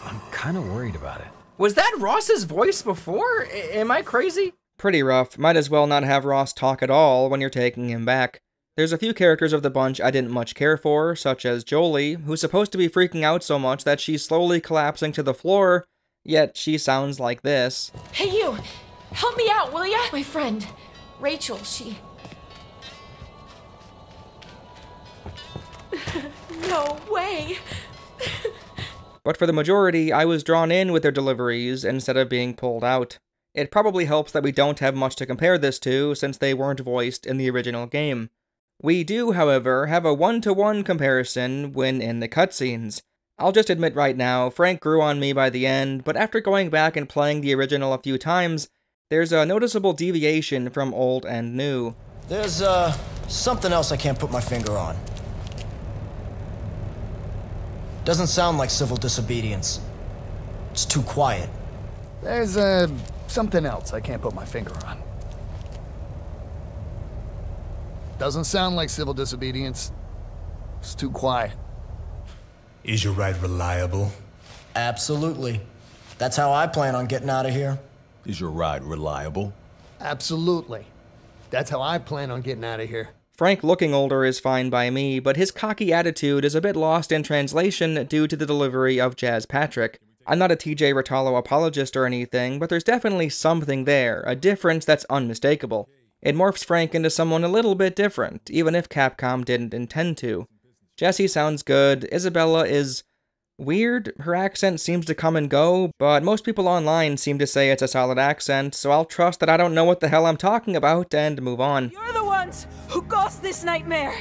I'm kind of worried about it. Was that Ross's voice before? Am I crazy? Pretty rough. Might as well not have Ross talk at all when you're taking him back. There's a few characters of the bunch I didn't much care for, such as Jolie, who's supposed to be freaking out so much that she's slowly collapsing to the floor, yet she sounds like this. Hey you! Help me out, will ya? My friend, Rachel, she... No way! But for the majority, I was drawn in with their deliveries instead of being pulled out. It probably helps that we don't have much to compare this to, since they weren't voiced in the original game. We do, however, have a one-to-one comparison when in the cutscenes. I'll just admit right now, Frank grew on me by the end, but after going back and playing the original a few times, there's a noticeable deviation from old and new. There's, something else I can't put my finger on. Doesn't sound like civil disobedience. It's too quiet. There's, something else I can't put my finger on. Doesn't sound like civil disobedience. It's too quiet. Is your ride reliable? Absolutely. That's how I plan on getting out of here. Is your ride reliable? Absolutely. That's how I plan on getting out of here. Frank looking older is fine by me, but his cocky attitude is a bit lost in translation due to the delivery of Jazz Patrick. I'm not a TJ Rotalo apologist or anything, but there's definitely something there, a difference that's unmistakable. It morphs Frank into someone a little bit different, even if Capcom didn't intend to. Jessie sounds good, Isabella is weird, her accent seems to come and go, but most people online seem to say it's a solid accent, so I'll trust that I don't know what the hell I'm talking about and move on. You're the ones who caused this nightmare!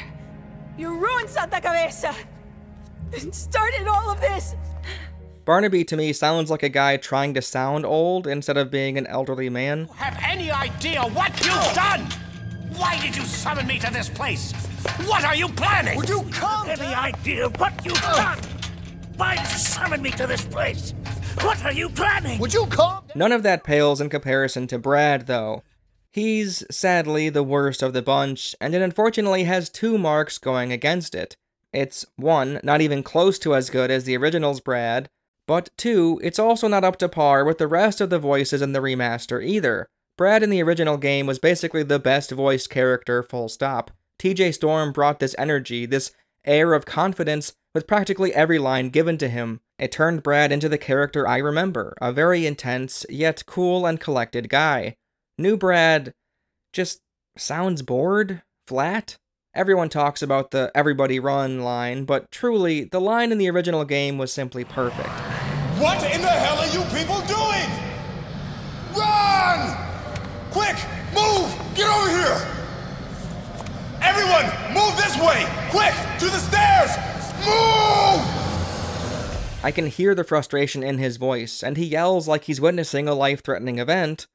You ruined Santa Cabeza! And started all of this! Barnaby to me sounds like a guy trying to sound old instead of being an elderly man. Have any idea what you've done? Why did you summon me to this place? What are you planning? Would you come? Any idea what you've done? Why did you summon me to this place? What are you planning? Would you come? None of that pales in comparison to Brad, though. He's, sadly, the worst of the bunch, and it unfortunately has 2 marks going against it. It's 1, not even close to as good as the original's Brad, but 2, it's also not up to par with the rest of the voices in the remaster either. Brad in the original game was basically the best voiced character, full stop. TJ Storm brought this energy, this air of confidence with practically every line given to him. It turned Brad into the character I remember, a very intense, yet cool and collected guy. New Brad just sounds bored, flat. Everyone talks about the "everybody run" line, but truly, the line in the original game was simply perfect. What in the hell are you people doing? Run! Quick, move! Get over here! Everyone, move this way! Quick, to the stairs! Move! I can hear the frustration in his voice, and he yells like he's witnessing a life-threatening event,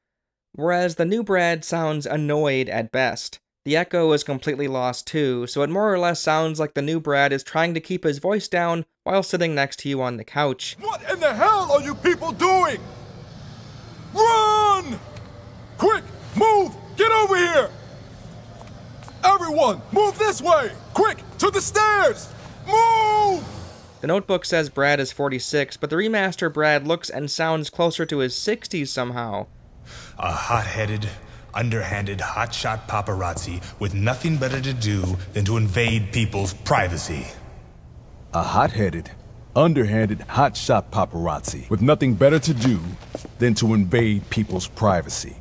whereas the new Brad sounds annoyed at best. The echo is completely lost too, so it more or less sounds like the new Brad is trying to keep his voice down while sitting next to you on the couch. What in the hell are you people doing? Run! Quick, move! Get over here! Everyone, move this way! Quick, to the stairs! Move! The notebook says Brad is 46, but the remaster Brad looks and sounds closer to his 60s somehow. A hot-headed, underhanded, hotshot paparazzi with nothing better to do than to invade people's privacy. A hot-headed, underhanded, hotshot paparazzi with nothing better to do than to invade people's privacy.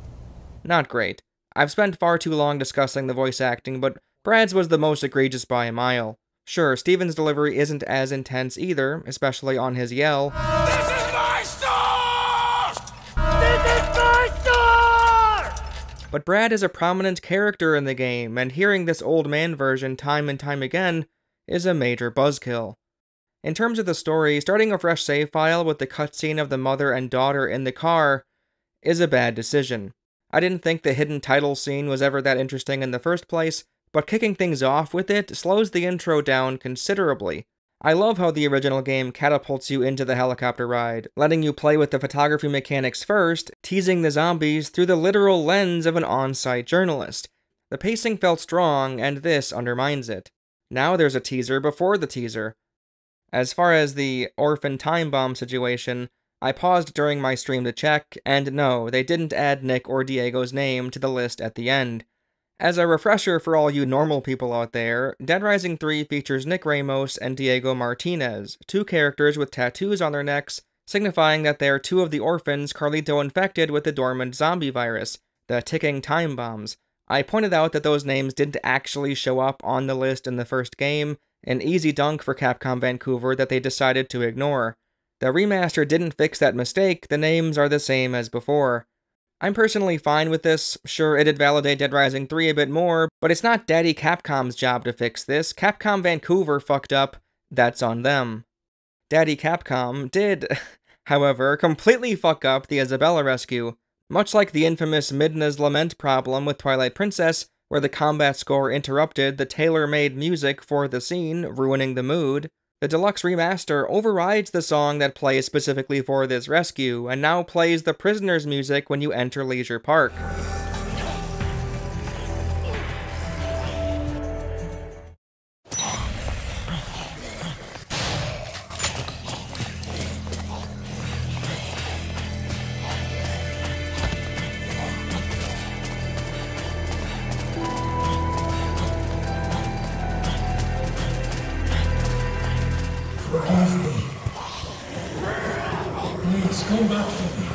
Not great. I've spent far too long discussing the voice acting, but Brad's was the most egregious by a mile. Sure, Steven's delivery isn't as intense either, especially on his yell. This is my store! This is my store! But Brad is a prominent character in the game, and hearing this old man version time and time again is a major buzzkill. In terms of the story, starting a fresh save file with the cutscene of the mother and daughter in the car is a bad decision. I didn't think the hidden title scene was ever that interesting in the first place, but kicking things off with it slows the intro down considerably. I love how the original game catapults you into the helicopter ride, letting you play with the photography mechanics first, teasing the zombies through the literal lens of an on-site journalist. The pacing felt strong, and this undermines it. Now there's a teaser before the teaser. As far as the orphan time bomb situation, I paused during my stream to check, and no, they didn't add Nick or Diego's name to the list at the end. As a refresher for all you normal people out there, Dead Rising 3 features Nick Ramos and Diego Martinez, two characters with tattoos on their necks, signifying that they're two of the orphans Carlito infected with the dormant zombie virus, the ticking time bombs. I pointed out that those names didn't actually show up on the list in the first game, an easy dunk for Capcom Vancouver that they decided to ignore. The remaster didn't fix that mistake, the names are the same as before. I'm personally fine with this. Sure, it'd validate Dead Rising 3 a bit more, but it's not Daddy Capcom's job to fix this. Capcom Vancouver fucked up. That's on them. Daddy Capcom did, however, completely fuck up the Isabella rescue. Much like the infamous Midna's Lament problem with Twilight Princess, where the combat score interrupted the tailor-made music for the scene, ruining the mood, the Deluxe Remaster overrides the song that plays specifically for this rescue, and now plays the prisoner's music when you enter Leisure Park. Forgive me. Please come back to me.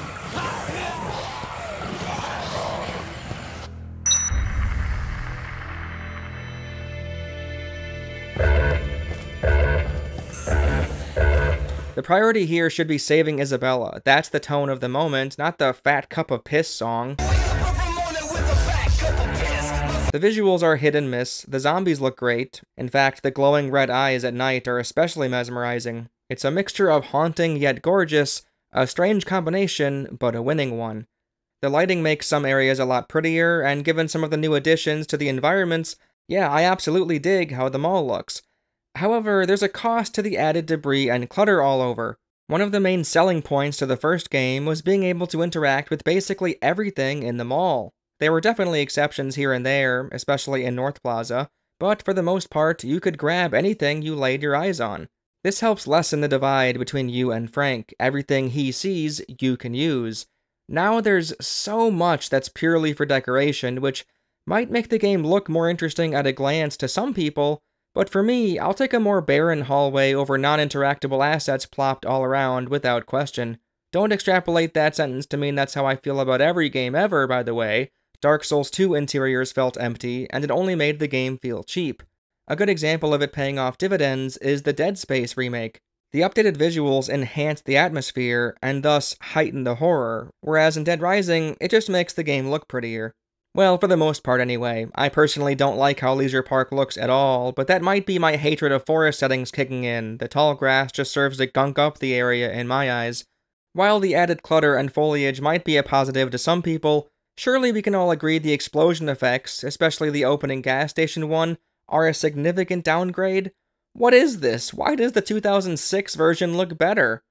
The priority here should be saving Isabella. That's the tone of the moment, not the fat cup of piss song. The visuals are hit and miss, the zombies look great. In fact, the glowing red eyes at night are especially mesmerizing. It's a mixture of haunting yet gorgeous, a strange combination, but a winning one. The lighting makes some areas a lot prettier, and given some of the new additions to the environments, yeah, I absolutely dig how the mall looks. However, there's a cost to the added debris and clutter all over. One of the main selling points to the first game was being able to interact with basically everything in the mall. There were definitely exceptions here and there, especially in North Plaza, but for the most part, you could grab anything you laid your eyes on. This helps lessen the divide between you and Frank. Everything he sees, you can use. Now there's so much that's purely for decoration, which might make the game look more interesting at a glance to some people, but for me, I'll take a more barren hallway over non-interactable assets plopped all around without question. Don't extrapolate that sentence to mean that's how I feel about every game ever, by the way. Dark Souls 2 interiors felt empty, and it only made the game feel cheap. A good example of it paying off dividends is the Dead Space remake. The updated visuals enhance the atmosphere, and thus heighten the horror, whereas in Dead Rising, it just makes the game look prettier. Well, for the most part anyway. I personally don't like how Leisure Park looks at all, but that might be my hatred of forest settings kicking in. The tall grass just serves to gunk up the area in my eyes. While the added clutter and foliage might be a positive to some people, surely we can all agree the explosion effects, especially the opening gas station one, are a significant downgrade? What is this? Why does the 2006 version look better?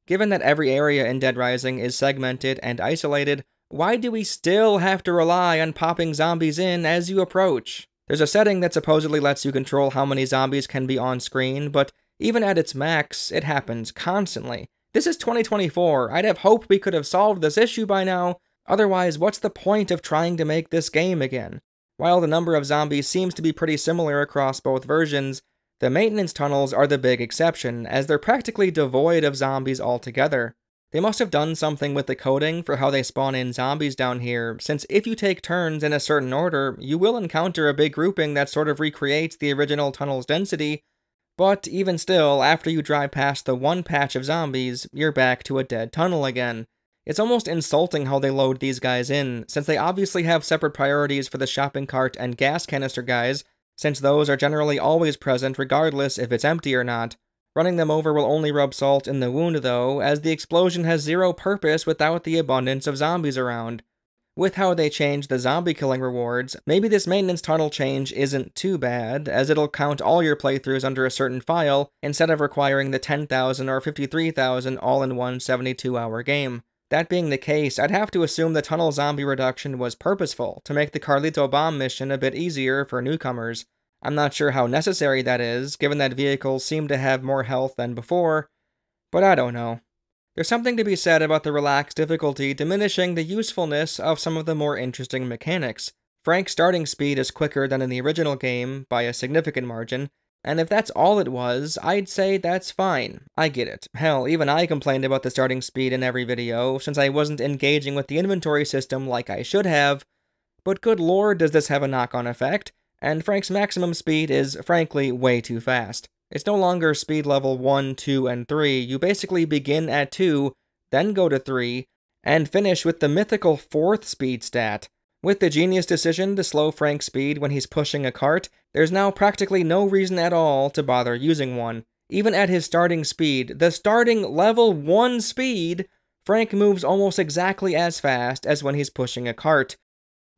Given that every area in Dead Rising is segmented and isolated, why do we still have to rely on popping zombies in as you approach? There's a setting that supposedly lets you control how many zombies can be on screen, but even at its max, it happens constantly. This is 2024, I'd have hoped we could have solved this issue by now, otherwise what's the point of trying to make this game again? While the number of zombies seems to be pretty similar across both versions, the maintenance tunnels are the big exception, as they're practically devoid of zombies altogether. They must have done something with the coding for how they spawn in zombies down here, since if you take turns in a certain order, you will encounter a big grouping that sort of recreates the original tunnel's density, but even still, after you drive past the one patch of zombies, you're back to a dead tunnel again. It's almost insulting how they load these guys in, since they obviously have separate priorities for the shopping cart and gas canister guys, since those are generally always present regardless if it's empty or not. Running them over will only rub salt in the wound though, as the explosion has zero purpose without the abundance of zombies around. With how they changed the zombie killing rewards, maybe this maintenance tunnel change isn't too bad, as it'll count all your playthroughs under a certain file, instead of requiring the 10,000 or 53,000 all-in-one 72-hour game. That being the case, I'd have to assume the tunnel zombie reduction was purposeful, to make the Carlito Bomb mission a bit easier for newcomers. I'm not sure how necessary that is, given that vehicles seem to have more health than before, but I don't know. There's something to be said about the relaxed difficulty diminishing the usefulness of some of the more interesting mechanics. Frank's starting speed is quicker than in the original game, by a significant margin, and if that's all it was, I'd say that's fine. I get it. Hell, even I complained about the starting speed in every video, since I wasn't engaging with the inventory system like I should have, but good lord does this have a knock-on effect, and Frank's maximum speed is, frankly, way too fast. It's no longer speed level 1, 2, and 3, you basically begin at 2, then go to 3, and finish with the mythical 4th speed stat. With the genius decision to slow Frank's speed when he's pushing a cart, there's now practically no reason at all to bother using one. Even at his starting speed, the starting level 1 speed, Frank moves almost exactly as fast as when he's pushing a cart.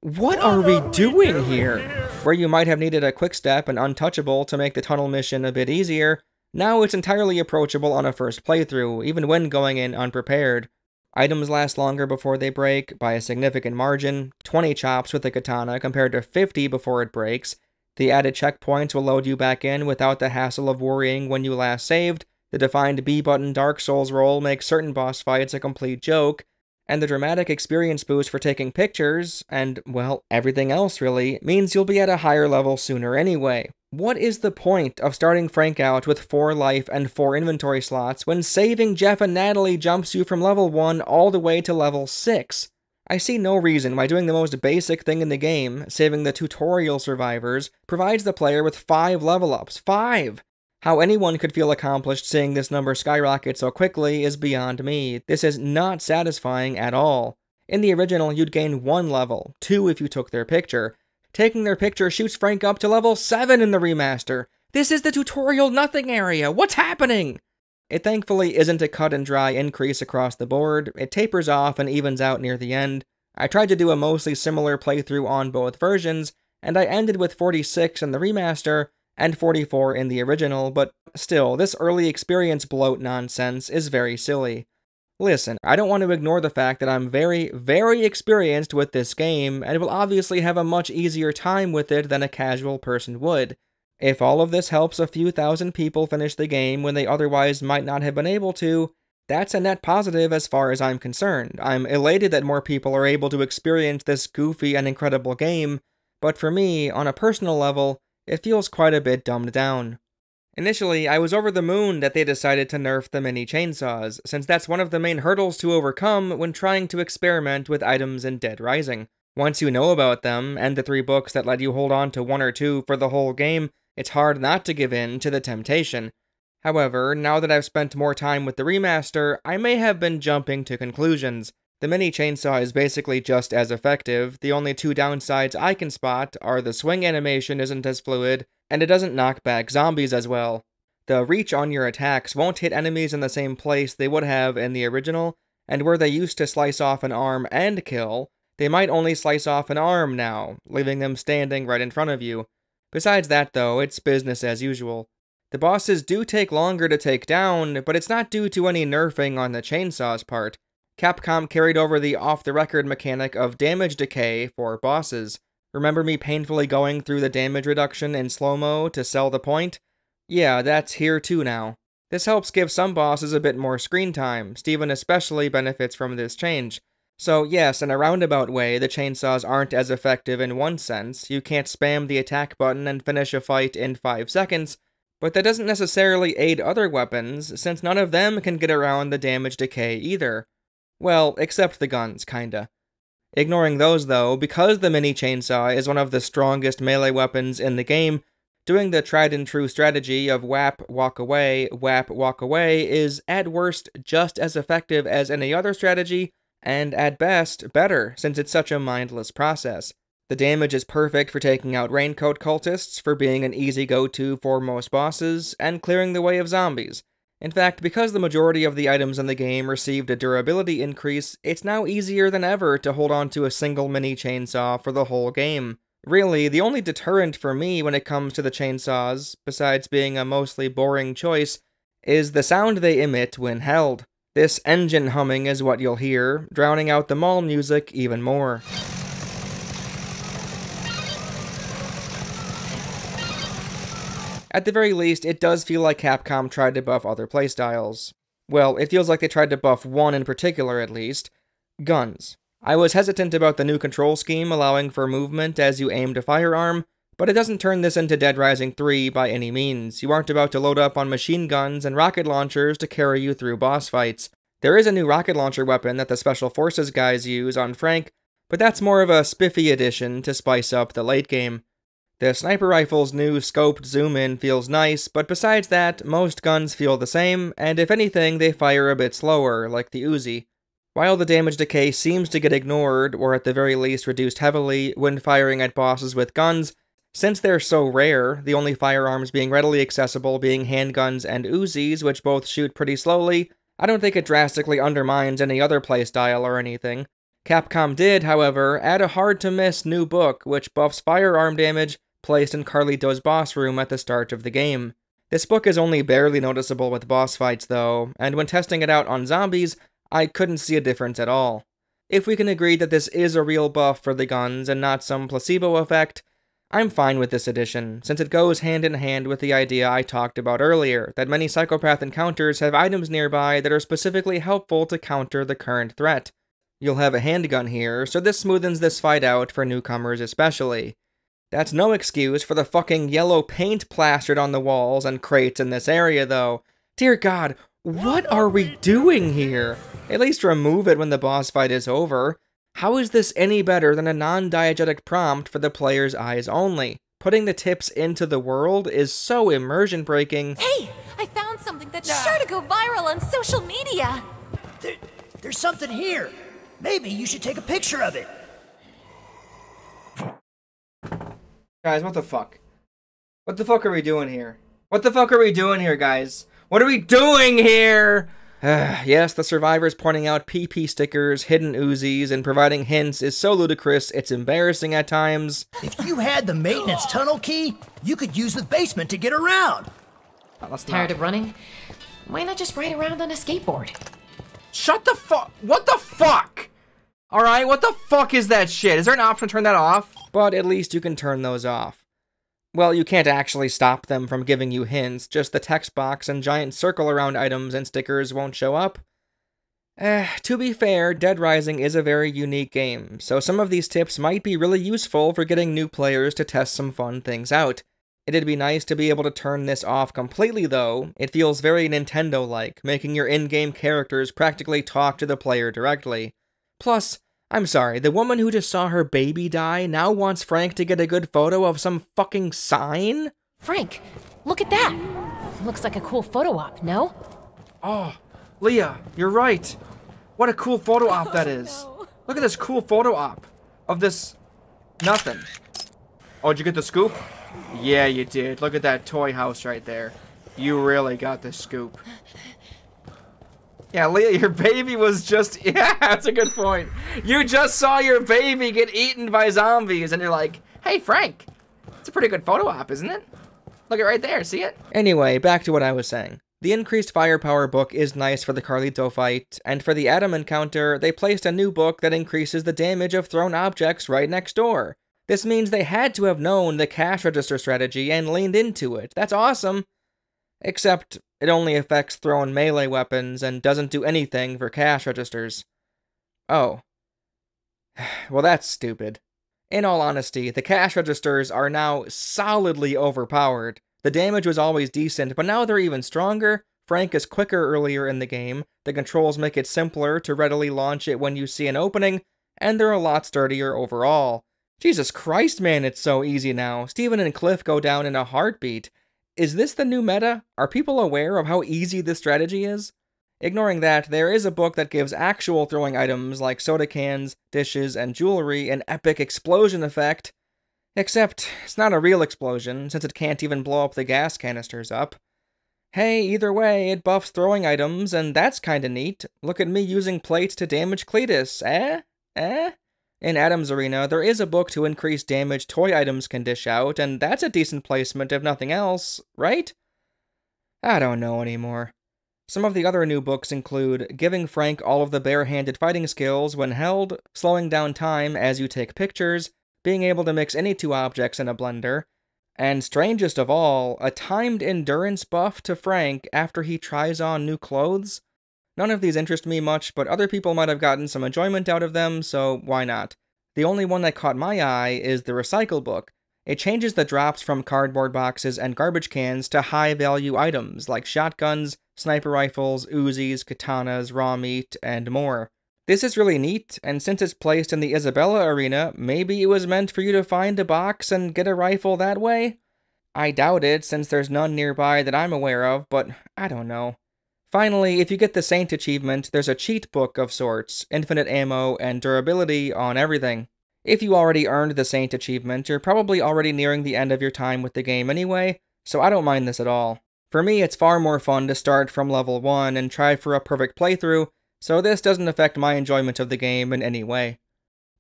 What are we doing here? Where you might have needed a quick step and untouchable to make the tunnel mission a bit easier, now it's entirely approachable on a first playthrough, even when going in unprepared. Items last longer before they break, by a significant margin, 20 chops with the katana compared to 50 before it breaks. The added checkpoints will load you back in without the hassle of worrying when you last saved. The defined B-button Dark Souls roll makes certain boss fights a complete joke. And the dramatic experience boost for taking pictures, and, well, everything else really, means you'll be at a higher level sooner anyway. What is the point of starting Frank out with 4 life and 4 inventory slots when saving Jeff and Natalie jumps you from level 1 all the way to level 6? I see no reason why doing the most basic thing in the game, saving the tutorial survivors, provides the player with 5 level ups. 5! How anyone could feel accomplished seeing this number skyrocket so quickly is beyond me. This is not satisfying at all. In the original, you'd gain 1 level, 2 if you took their picture. Taking their picture shoots Frank up to level 7 in the remaster. This is the tutorial nothing area. What's happening? It thankfully isn't a cut and dry increase across the board. It tapers off and evens out near the end. I tried to do a mostly similar playthrough on both versions, and I ended with 46 in the remaster, and 44 in the original, but still, this early experience bloat nonsense is very silly. Listen, I don't want to ignore the fact that I'm very, very experienced with this game, and will obviously have a much easier time with it than a casual person would. If all of this helps a few thousand people finish the game when they otherwise might not have been able to, that's a net positive as far as I'm concerned. I'm elated that more people are able to experience this goofy and incredible game, but for me, on a personal level, it feels quite a bit dumbed down. Initially, I was over the moon that they decided to nerf the mini chainsaws, since that's one of the main hurdles to overcome when trying to experiment with items in Dead Rising. Once you know about them, and the 3 books that let you hold on to 1 or 2 for the whole game, it's hard not to give in to the temptation. However, now that I've spent more time with the remaster, I may have been jumping to conclusions. The mini chainsaw is basically just as effective. The only 2 downsides I can spot are the swing animation isn't as fluid, and it doesn't knock back zombies as well. The reach on your attacks won't hit enemies in the same place they would have in the original, and where they used to slice off an arm and kill, they might only slice off an arm now, leaving them standing right in front of you. Besides that though, it's business as usual. The bosses do take longer to take down, but it's not due to any nerfing on the chainsaw's part. Capcom carried over the off-the-record mechanic of damage decay for bosses. Remember me painfully going through the damage reduction in slow-mo to sell the point? Yeah, that's here too now. This helps give some bosses a bit more screen time. Steven especially benefits from this change. So yes, in a roundabout way, the chainsaws aren't as effective in one sense. You can't spam the attack button and finish a fight in 5 seconds, but that doesn't necessarily aid other weapons, since none of them can get around the damage decay either. Well, except the guns, kinda. Ignoring those though, because the mini chainsaw is one of the strongest melee weapons in the game, doing the tried and true strategy of whap, walk away is at worst just as effective as any other strategy, and at best better, since it's such a mindless process. The damage is perfect for taking out raincoat cultists, for being an easy go-to for most bosses, and clearing the way of zombies. In fact, because the majority of the items in the game received a durability increase, it's now easier than ever to hold on to a single mini chainsaw for the whole game. Really, the only deterrent for me when it comes to the chainsaws, besides being a mostly boring choice, is the sound they emit when held. This engine humming is what you'll hear, drowning out the mall music even more. At the very least, it does feel like Capcom tried to buff other playstyles. Well, it feels like they tried to buff one in particular, at least. Guns. I was hesitant about the new control scheme allowing for movement as you aimed a firearm, but it doesn't turn this into Dead Rising 3 by any means. You aren't about to load up on machine guns and rocket launchers to carry you through boss fights. There is a new rocket launcher weapon that the Special Forces guys use on Frank, but that's more of a spiffy addition to spice up the late game. The sniper rifle's new scoped zoom-in feels nice, but besides that, most guns feel the same, and if anything, they fire a bit slower, like the Uzi. While the damage decay seems to get ignored, or at the very least reduced heavily, when firing at bosses with guns, since they're so rare, the only firearms being readily accessible being handguns and Uzis, which both shoot pretty slowly, I don't think it drastically undermines any other playstyle or anything. Capcom did, however, add a hard-to-miss new book, which buffs firearm damage, placed in Carlito's boss room at the start of the game. This book is only barely noticeable with boss fights though, and when testing it out on zombies, I couldn't see a difference at all. If we can agree that this is a real buff for the guns and not some placebo effect, I'm fine with this addition, since it goes hand in hand with the idea I talked about earlier, that many psychopath encounters have items nearby that are specifically helpful to counter the current threat. You'll have a handgun here, so this smoothens this fight out for newcomers especially. That's no excuse for the fucking yellow paint plastered on the walls and crates in this area, though. Dear God, what are we doing here? At least remove it when the boss fight is over. How is this any better than a non-diegetic prompt for the player's eyes only? Putting the tips into the world is so immersion-breaking. Hey! I found something that's sure to go viral on social media! There's something here. Maybe you should take a picture of it. Guys, what the fuck? What the fuck are we doing here? What the fuck are we doing here, guys? What are we doing here? Yes, the survivors pointing out PP stickers, hidden Uzis, and providing hints is so ludicrous, it's embarrassing at times. If you had the maintenance tunnel key, you could use the basement to get around. Tired of running? Why not just ride around on a skateboard? Shut the fuck. What the fuck? Alright, what the fuck is that shit? Is there an option to turn that off? But at least you can turn those off. Well, you can't actually stop them from giving you hints, just the text box and giant circle around items and stickers won't show up. To be fair, Dead Rising is a very unique game, so some of these tips might be really useful for getting new players to test some fun things out. It'd be nice to be able to turn this off completely though. It feels very Nintendo-like, making your in-game characters practically talk to the player directly. Plus, I'm sorry, the woman who just saw her baby die now wants Frank to get a good photo of some fucking sign? Frank, look at that. Looks like a cool photo op, no? Oh, Leah, you're right. What a cool photo op that is. No. Look at this cool photo op of this nothing. Oh, did you get the scoop? Yeah, you did. Look at that toy house right there. You really got the scoop. Yeah, Leah, your baby was just... Yeah, that's a good point. You just saw your baby get eaten by zombies, and you're like, hey, Frank, it's a pretty good photo op, isn't it? Look at right there, see it? Anyway, back to what I was saying. The increased firepower book is nice for the Carlito fight, and for the Adam encounter, they placed a new book that increases the damage of thrown objects right next door. This means they had to have known the cash register strategy and leaned into it. That's awesome. Except, it only affects thrown melee weapons and doesn't do anything for cash registers. Oh. Well, that's stupid. In all honesty, the cash registers are now solidly overpowered. The damage was always decent, but now they're even stronger. Frank is quicker earlier in the game, the controls make it simpler to readily launch it when you see an opening, and they're a lot sturdier overall. Jesus Christ, man, it's so easy now. Steven and Cliff go down in a heartbeat. Is this the new meta? Are people aware of how easy this strategy is? Ignoring that, there is a book that gives actual throwing items like soda cans, dishes, and jewelry an epic explosion effect. Except, it's not a real explosion, since it can't even blow up the gas canisters up. Hey, either way, it buffs throwing items, and that's kinda neat. Look at me using plates to damage Cletus, eh? In Adam's Arena, there is a book to increase damage toy items can dish out, and that's a decent placement if nothing else, right? I don't know anymore. Some of the other new books include giving Frank all of the bare-handed fighting skills when held, slowing down time as you take pictures, being able to mix any two objects in a blender, and strangest of all, a timed endurance buff to Frank after he tries on new clothes. None of these interest me much, but other people might have gotten some enjoyment out of them, so why not? The only one that caught my eye is the Recycle book. It changes the drops from cardboard boxes and garbage cans to high-value items like shotguns, sniper rifles, Uzis, katanas, raw meat, and more. This is really neat, and since it's placed in the Isabella arena, maybe it was meant for you to find a box and get a rifle that way? I doubt it, since there's none nearby that I'm aware of, but I don't know. Finally, if you get the Saint achievement, there's a cheat book of sorts, infinite ammo and durability on everything. If you already earned the Saint achievement, you're probably already nearing the end of your time with the game anyway, so I don't mind this at all. For me, it's far more fun to start from level 1 and try for a perfect playthrough, so this doesn't affect my enjoyment of the game in any way.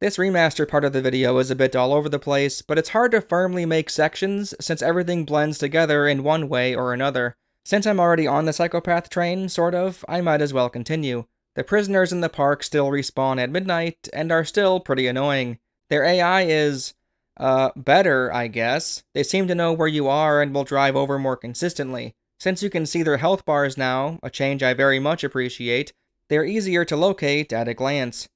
This remaster part of the video is a bit all over the place, but it's hard to firmly make sections since everything blends together in one way or another. Since I'm already on the psychopath train, sort of, I might as well continue. The prisoners in the park still respawn at midnight, and are still pretty annoying. Their AI is, better, I guess. They seem to know where you are and will drive over more consistently. Since you can see their health bars now, a change I very much appreciate, they're easier to locate at a glance.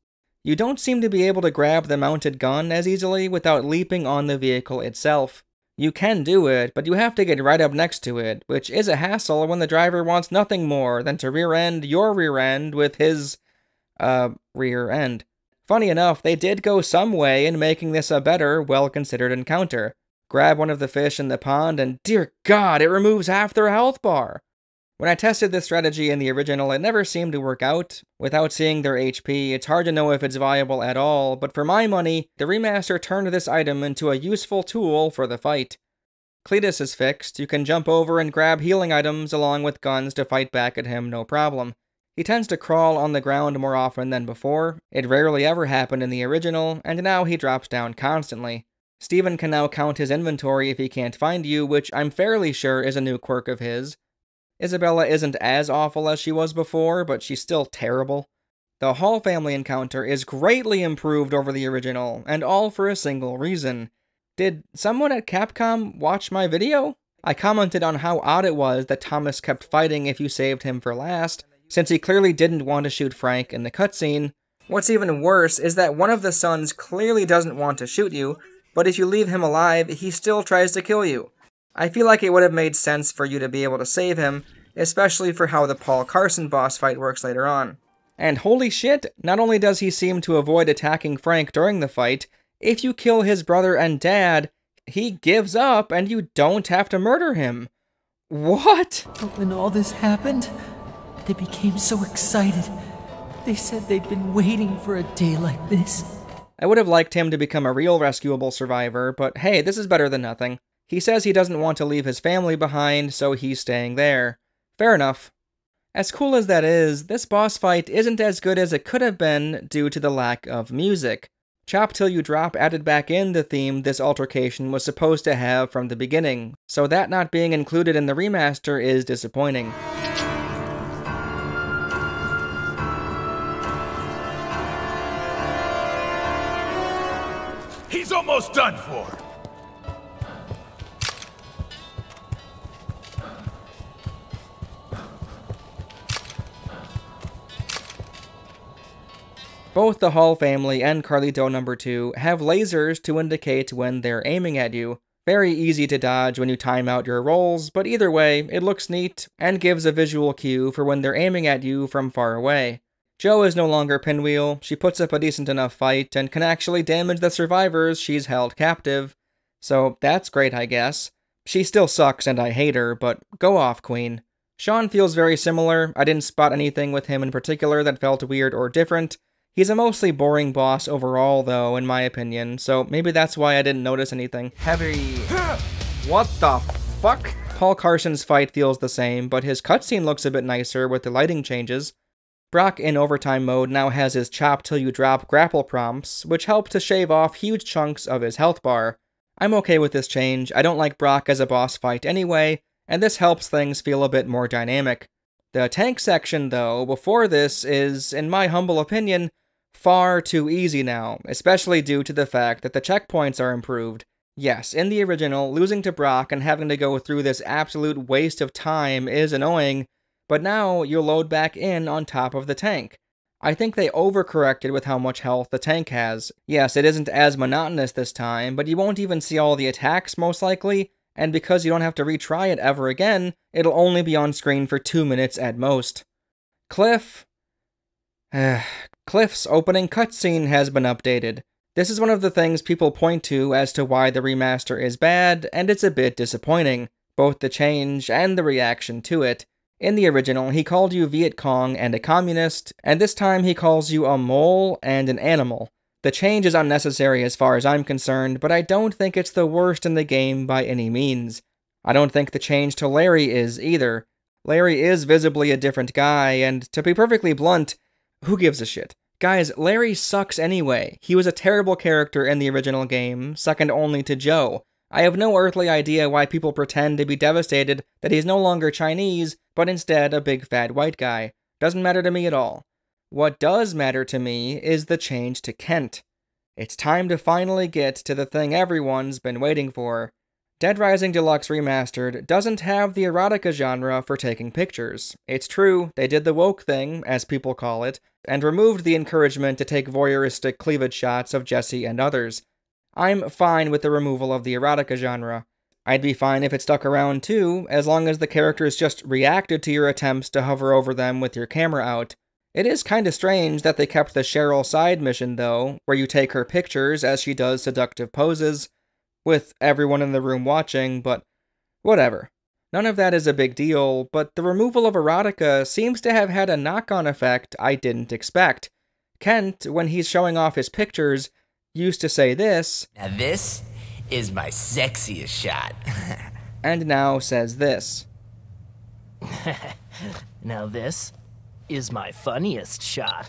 You don't seem to be able to grab the mounted gun as easily without leaping on the vehicle itself. You can do it, but you have to get right up next to it, which is a hassle when the driver wants nothing more than to rear-end your rear end with his, rear end. Funny enough, they did go some way in making this a better, well-considered encounter. Grab one of the fish in the pond and, dear God, it removes half their health bar! When I tested this strategy in the original, it never seemed to work out. Without seeing their HP, it's hard to know if it's viable at all, but for my money, the remaster turned this item into a useful tool for the fight. Cletus is fixed, you can jump over and grab healing items along with guns to fight back at him no problem. He tends to crawl on the ground more often than before, it rarely ever happened in the original, and now he drops down constantly. Steven can now count his inventory if he can't find you, which I'm fairly sure is a new quirk of his. Isabella isn't as awful as she was before, but she's still terrible. The Hall family encounter is greatly improved over the original, and all for a single reason. Did someone at Capcom watch my video? I commented on how odd it was that Thomas kept fighting if you saved him for last, since he clearly didn't want to shoot Frank in the cutscene. What's even worse is that one of the sons clearly doesn't want to shoot you, but if you leave him alive, he still tries to kill you. I feel like it would have made sense for you to be able to save him, especially for how the Paul Carson boss fight works later on. And holy shit, not only does he seem to avoid attacking Frank during the fight, if you kill his brother and dad, he gives up and you don't have to murder him. What? But when all this happened, they became so excited. They said they'd been waiting for a day like this. I would have liked him to become a real rescuable survivor, but hey, this is better than nothing. He says he doesn't want to leave his family behind, so he's staying there. Fair enough. As cool as that is, this boss fight isn't as good as it could have been due to the lack of music. Chop Till You Drop added back in the theme this altercation was supposed to have from the beginning, so that not being included in the remaster is disappointing. He's almost done for. Both the Hall family and Carlito No. 2 have lasers to indicate when they're aiming at you. Very easy to dodge when you time out your rolls, but either way, it looks neat and gives a visual cue for when they're aiming at you from far away. Jo is no longer Pinwheel, she puts up a decent enough fight and can actually damage the survivors she's held captive. So that's great, I guess. She still sucks and I hate her, but go off, Queen. Sean feels very similar. I didn't spot anything with him in particular that felt weird or different. He's a mostly boring boss overall, though, in my opinion, so maybe that's why I didn't notice anything. Heavy. What the fuck? Paul Carson's fight feels the same, but his cutscene looks a bit nicer with the lighting changes. Brock in overtime mode now has his Chop Till You Drop grapple prompts, which help to shave off huge chunks of his health bar. I'm okay with this change. I don't like Brock as a boss fight anyway, and this helps things feel a bit more dynamic. The tank section, though, before this is, in my humble opinion, far too easy now, especially due to the fact that the checkpoints are improved. Yes, in the original, losing to Brock and having to go through this absolute waste of time is annoying, but now you'll load back in on top of the tank. I think they overcorrected with how much health the tank has. Yes, it isn't as monotonous this time, but you won't even see all the attacks most likely, and because you don't have to retry it ever again, it'll only be on screen for 2 minutes at most. Cliff. Cliff's opening cutscene has been updated. This is one of the things people point to as to why the remaster is bad, and it's a bit disappointing, both the change and the reaction to it. In the original, he called you Viet Cong and a communist, and this time he calls you a mole and an animal. The change is unnecessary as far as I'm concerned, but I don't think it's the worst in the game by any means. I don't think the change to Larry is either. Larry is visibly a different guy, and to be perfectly blunt, who gives a shit? Guys, Larry sucks anyway. He was a terrible character in the original game, second only to Joe. I have no earthly idea why people pretend to be devastated that he's no longer Chinese, but instead a big fat white guy. Doesn't matter to me at all. What does matter to me is the change to Kent. It's time to finally get to the thing everyone's been waiting for. Dead Rising Deluxe Remastered doesn't have the erotica genre for taking pictures. It's true, they did the woke thing, as people call it, and removed the encouragement to take voyeuristic cleavage shots of Jesse and others. I'm fine with the removal of the erotica genre. I'd be fine if it stuck around too, as long as the characters just reacted to your attempts to hover over them with your camera out. It is kinda strange that they kept the Cheryl side mission though, where you take her pictures as she does seductive poses, with everyone in the room watching, but whatever. None of that is a big deal, but the removal of erotica seems to have had a knock-on effect I didn't expect. Kent, when he's showing off his pictures, used to say this, "Now this is my sexiest shot." and now says this. Now this is my funniest shot.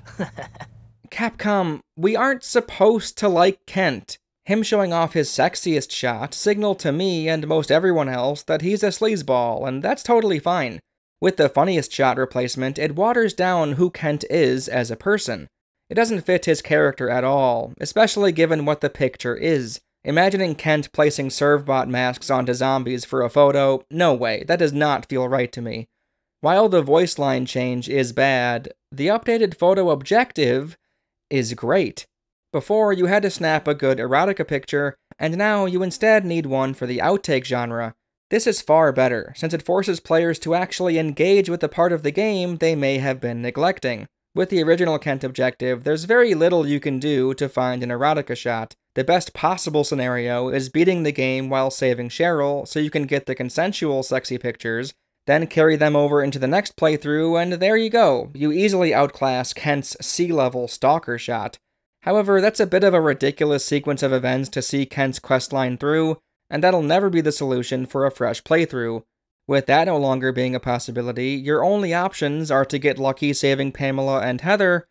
Capcom, we aren't supposed to like Kent. Him showing off his sexiest shot signaled to me and most everyone else that he's a sleazeball, and that's totally fine. With the funniest shot replacement, it waters down who Kent is as a person. It doesn't fit his character at all, especially given what the picture is. Imagining Kent placing Servbot masks onto zombies for a photo, no way, that does not feel right to me. While the voice line change is bad, the updated photo objective is great. Before, you had to snap a good erotica picture, and now you instead need one for the outtake genre. This is far better, since it forces players to actually engage with the part of the game they may have been neglecting. With the original Kent objective, there's very little you can do to find an erotica shot. The best possible scenario is beating the game while saving Cheryl so you can get the consensual sexy pictures, then carry them over into the next playthrough, and there you go. You easily outclass Kent's sea-level stalker shot. However, that's a bit of a ridiculous sequence of events to see Kent's questline through, and that'll never be the solution for a fresh playthrough. With that no longer being a possibility, your only options are to get lucky saving Pamela and Heather,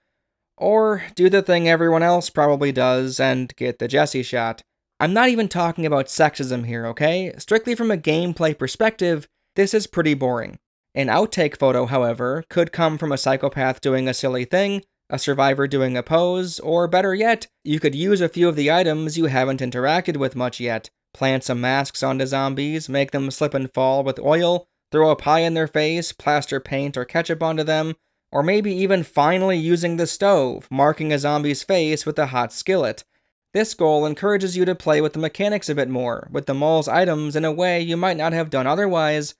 or do the thing everyone else probably does and get the Jesse shot. I'm not even talking about sexism here, okay? Strictly from a gameplay perspective, this is pretty boring. An outtake photo, however, could come from a psychopath doing a silly thing, a survivor doing a pose, or better yet, you could use a few of the items you haven't interacted with much yet. Plant some masks onto zombies, make them slip and fall with oil, throw a pie in their face, plaster paint or ketchup onto them, or maybe even finally using the stove, marking a zombie's face with a hot skillet. This goal encourages you to play with the mechanics a bit more, with the mall's items in a way you might not have done otherwise,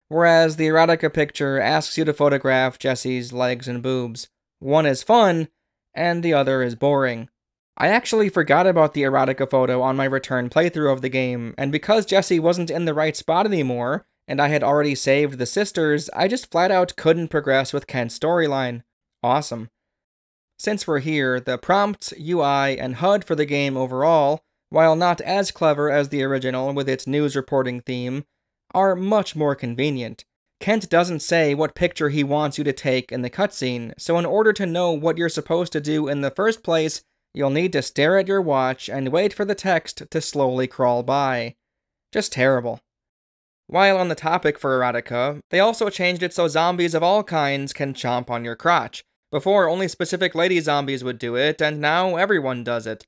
whereas the erotica picture asks you to photograph Jesse's legs and boobs. One is fun, and the other is boring. I actually forgot about the erotica photo on my return playthrough of the game, and because Jesse wasn't in the right spot anymore, and I had already saved the sisters, I just flat out couldn't progress with Kent's storyline. Awesome. Since we're here, the prompt, UI, and HUD for the game overall, while not as clever as the original with its news reporting theme, are much more convenient. Kent doesn't say what picture he wants you to take in the cutscene, so in order to know what you're supposed to do in the first place, you'll need to stare at your watch and wait for the text to slowly crawl by. Just terrible. While on the topic for erotica, they also changed it so zombies of all kinds can chomp on your crotch. Before, only specific lady zombies would do it, and now everyone does it.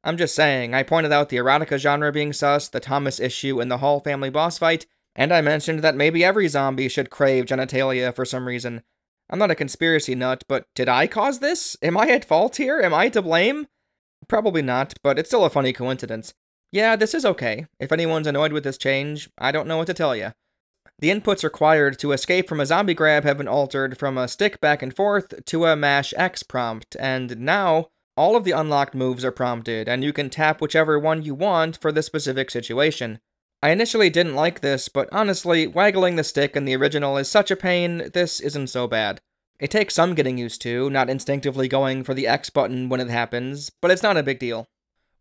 I'm just saying, I pointed out the erotica genre being sus, the Thomas issue in the Hall family boss fight, and I mentioned that maybe every zombie should crave genitalia for some reason. I'm not a conspiracy nut, but did I cause this? Am I at fault here? Am I to blame? Probably not, but it's still a funny coincidence. Yeah, this is okay. If anyone's annoyed with this change, I don't know what to tell you. The inputs required to escape from a zombie grab have been altered from a stick back and forth to a mash X prompt, and now, all of the unlocked moves are prompted, and you can tap whichever one you want for the specific situation. I initially didn't like this, but honestly, waggling the stick in the original is such a pain, this isn't so bad. It takes some getting used to, not instinctively going for the X button when it happens, but it's not a big deal.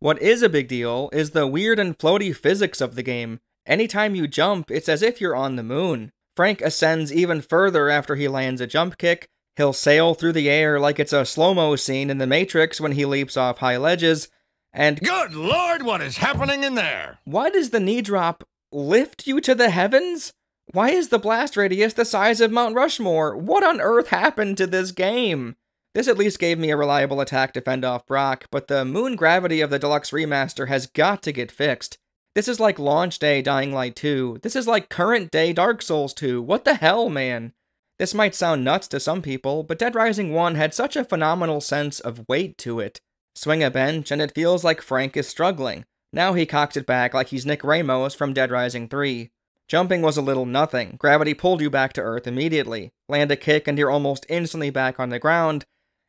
What is a big deal is the weird and floaty physics of the game. Anytime you jump, it's as if you're on the moon. Frank ascends even further after he lands a jump kick. He'll sail through the air like it's a slow-mo scene in The Matrix when he leaps off high ledges, and good lord, what is happening in there? Why does the knee drop lift you to the heavens? Why is the blast radius the size of Mount Rushmore? What on earth happened to this game? This at least gave me a reliable attack to fend off Brock, but the moon gravity of the Deluxe Remaster has got to get fixed. This is like launch day Dying Light 2. This is like current day Dark Souls 2. What the hell, man? This might sound nuts to some people, but Dead Rising 1 had such a phenomenal sense of weight to it. Swing a bench and it feels like Frank is struggling. Now he cocks it back like he's Nick Ramos from Dead Rising 3. Jumping was a little nothing. Gravity pulled you back to Earth immediately. Land a kick and you're almost instantly back on the ground.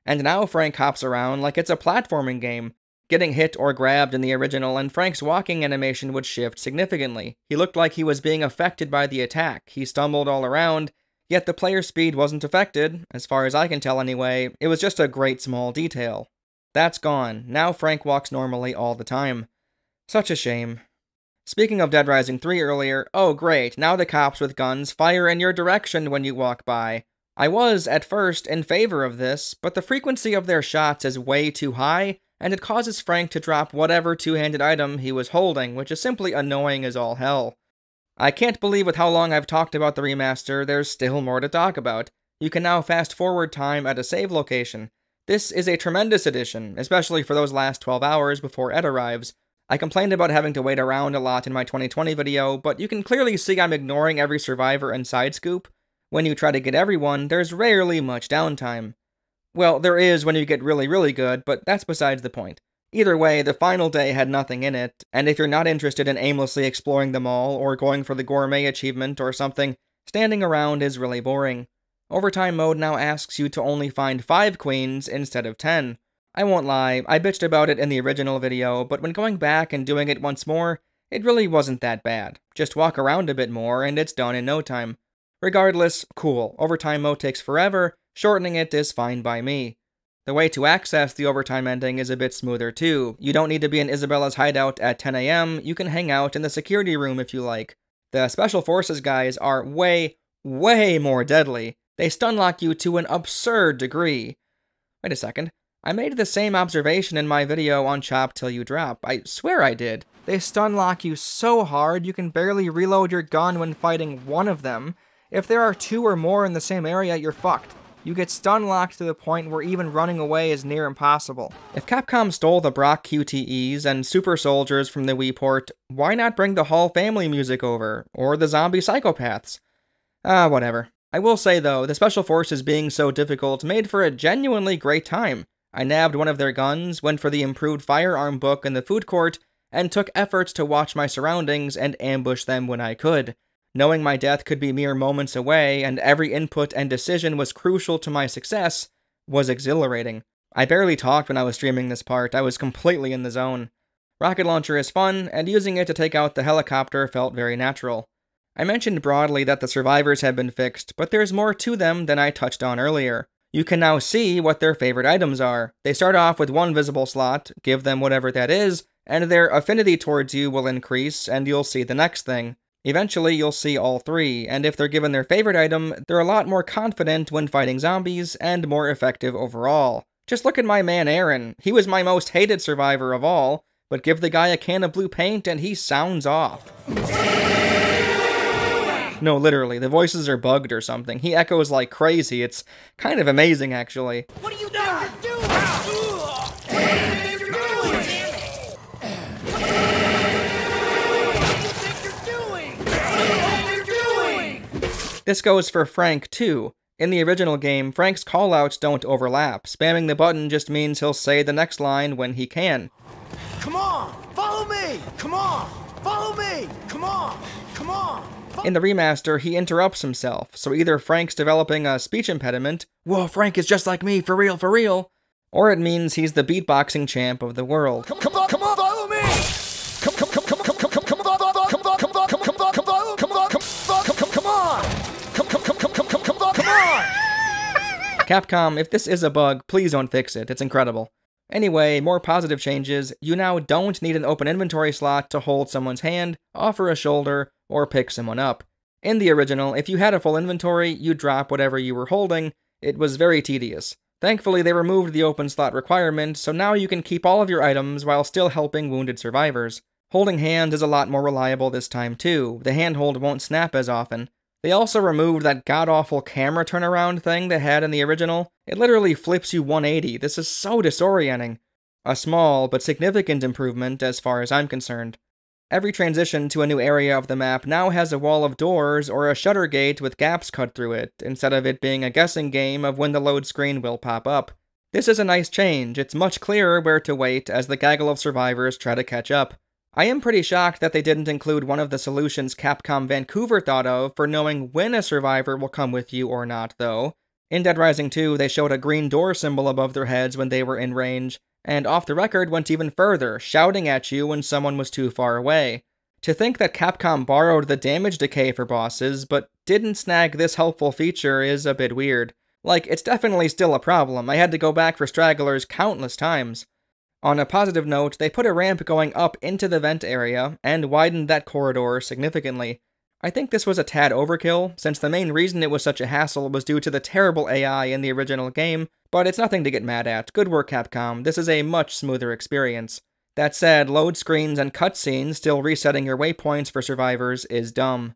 And now Frank hops around like it's a platforming game. Getting hit or grabbed in the original, and Frank's walking animation would shift significantly. He looked like he was being affected by the attack. He stumbled all around, yet the player's speed wasn't affected. As far as I can tell anyway, it was just a great small detail. That's gone. Now Frank walks normally all the time. Such a shame. Speaking of Dead Rising 3 earlier, oh great, now the cops with guns fire in your direction when you walk by. I was, at first, in favor of this, but the frequency of their shots is way too high, and it causes Frank to drop whatever two-handed item he was holding, which is simply annoying as all hell. I can't believe with how long I've talked about the remaster, there's still more to talk about. You can now fast forward time at a save location. This is a tremendous addition, especially for those last 12 hours before Ed arrives. I complained about having to wait around a lot in my 2020 video, but you can clearly see I'm ignoring every survivor and side scoop. When you try to get everyone, there's rarely much downtime. Well, there is when you get really, really good, but that's besides the point. Either way, the final day had nothing in it, and if you're not interested in aimlessly exploring them all, or going for the gourmet achievement or something, standing around is really boring. Overtime mode now asks you to only find 5 queens instead of 10. I won't lie, I bitched about it in the original video, but when going back and doing it once more, it really wasn't that bad. Just walk around a bit more, and it's done in no time. Regardless, cool, overtime mode takes forever, shortening it is fine by me. The way to access the overtime ending is a bit smoother too. You don't need to be in Isabella's hideout at 10 AM, you can hang out in the security room if you like. The Special Forces guys are way more deadly. They stunlock you to an absurd degree. Wait a second, I made the same observation in my video on Chop Till You Drop. I swear I did. They stunlock you so hard you can barely reload your gun when fighting one of them. If there are 2 or more in the same area, you're fucked. You get stun-locked to the point where even running away is near impossible. If Capcom stole the Brock QTEs and Super Soldiers from the Wii port, why not bring the Hall family music over? Or the Zombie Psychopaths? Whatever. I will say though, the Special Forces being so difficult made for a genuinely great time. I nabbed one of their guns, went for the improved firearm book in the food court, and took efforts to watch my surroundings and ambush them when I could. Knowing my death could be mere moments away, and every input and decision was crucial to my success, was exhilarating. I barely talked when I was streaming this part, I was completely in the zone. Rocket launcher is fun, and using it to take out the helicopter felt very natural. I mentioned broadly that the survivors have been fixed, but there's more to them than I touched on earlier. You can now see what their favorite items are. They start off with 1 visible slot, give them whatever that is, and their affinity towards you will increase, and you'll see the next thing. Eventually, you'll see all 3, and if they're given their favorite item, they're a lot more confident when fighting zombies, and more effective overall. Just look at my man Aaron. He was my most hated survivor of all, but give the guy a can of blue paint and he sounds off. No, literally, the voices are bugged or something. He echoes like crazy. It's kind of amazing, actually. What are you doing? This goes for Frank, too. In the original game, Frank's callouts don't overlap. Spamming the button just means he'll say the next line when he can. Come on, follow me! Come on, follow me! Come on, come on! In the remaster, he interrupts himself, so either Frank's developing a speech impediment, whoa, Frank is just like me, for real, or it means he's the beatboxing champ of the world. Come on, follow me! Come on! Capcom, if this is a bug, please don't fix it, it's incredible. Anyway, more positive changes, you now don't need an open inventory slot to hold someone's hand, offer a shoulder, or pick someone up. In the original, if you had a full inventory, you'd drop whatever you were holding. It was very tedious. Thankfully, they removed the open slot requirement, so now you can keep all of your items while still helping wounded survivors. Holding hand is a lot more reliable this time too, the handhold won't snap as often. They also removed that god-awful camera turnaround thing they had in the original. It literally flips you 180, this is so disorienting. A small, but significant improvement as far as I'm concerned. Every transition to a new area of the map now has a wall of doors or a shutter gate with gaps cut through it, instead of it being a guessing game of when the load screen will pop up. This is a nice change, it's much clearer where to wait as the gaggle of survivors try to catch up. I am pretty shocked that they didn't include one of the solutions Capcom Vancouver thought of for knowing when a survivor will come with you or not, though. In Dead Rising 2, they showed a green door symbol above their heads when they were in range, and off the record went even further, shouting at you when someone was too far away. To think that Capcom borrowed the damage decay for bosses, but didn't snag this helpful feature is a bit weird. Like, it's definitely still a problem, I had to go back for stragglers countless times. On a positive note, they put a ramp going up into the vent area, and widened that corridor significantly. I think this was a tad overkill, since the main reason it was such a hassle was due to the terrible AI in the original game, but it's nothing to get mad at. Good work, Capcom, this is a much smoother experience. That said, load screens and cutscenes still resetting your waypoints for survivors is dumb.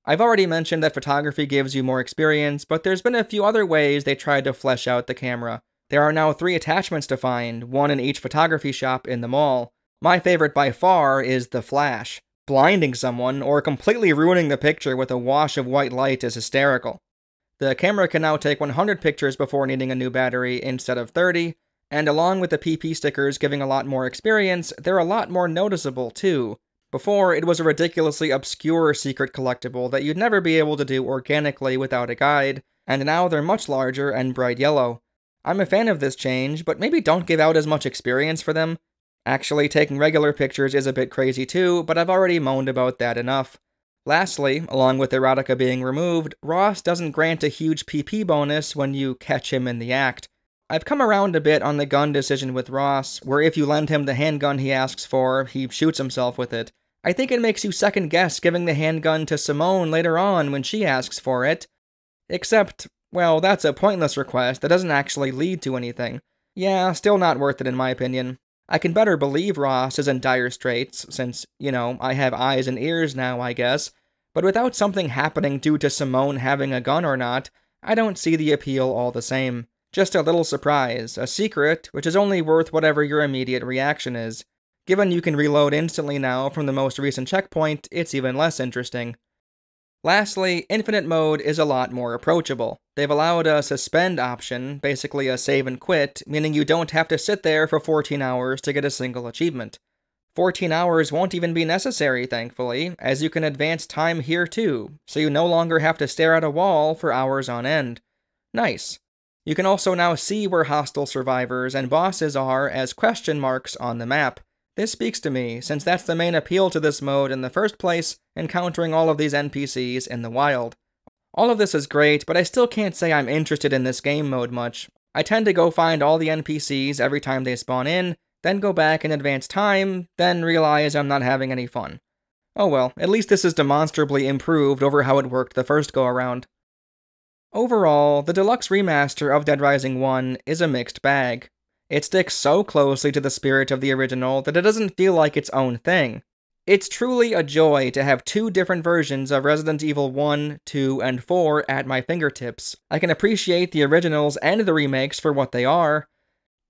I've already mentioned that photography gives you more experience, but there's been a few other ways they tried to flesh out the camera. There are now 3 attachments to find, one in each photography shop in the mall. My favorite by far is the flash. Blinding someone, or completely ruining the picture with a wash of white light is hysterical. The camera can now take 100 pictures before needing a new battery instead of 30, and along with the PP stickers giving a lot more experience, they're a lot more noticeable too. Before, it was a ridiculously obscure secret collectible that you'd never be able to do organically without a guide, and now they're much larger and bright yellow. I'm a fan of this change, but maybe don't give out as much experience for them. Actually, taking regular pictures is a bit crazy too, but I've already moaned about that enough. Lastly, along with erotica being removed, Ross doesn't grant a huge PP bonus when you catch him in the act. I've come around a bit on the gun decision with Ross, where if you lend him the handgun he asks for, he shoots himself with it. I think it makes you second guess giving the handgun to Simone later on when she asks for it. Except, well, that's a pointless request that doesn't actually lead to anything. Yeah, still not worth it in my opinion. I can better believe Ross is in dire straits, since, you know, I have eyes and ears now, I guess, but without something happening due to Simone having a gun or not, I don't see the appeal all the same. Just a little surprise, a secret, which is only worth whatever your immediate reaction is. Given you can reload instantly now from the most recent checkpoint, it's even less interesting. Lastly, Infinite Mode is a lot more approachable. They've allowed a suspend option, basically a save and quit, meaning you don't have to sit there for 14 hours to get a single achievement. 14 hours won't even be necessary, thankfully, as you can advance time here too, so you no longer have to stare at a wall for hours on end. Nice. You can also now see where hostile survivors and bosses are as question marks on the map. This speaks to me, since that's the main appeal to this mode in the first place, encountering all of these NPCs in the wild. All of this is great, but I still can't say I'm interested in this game mode much. I tend to go find all the NPCs every time they spawn in, then go back and advance time, then realize I'm not having any fun. Oh well, at least this is demonstrably improved over how it worked the first go-around. Overall, the Deluxe Remaster of Dead Rising 1 is a mixed bag. It sticks so closely to the spirit of the original that it doesn't feel like its own thing. It's truly a joy to have 2 different versions of Resident Evil 1, 2, and 4 at my fingertips. I can appreciate the originals and the remakes for what they are,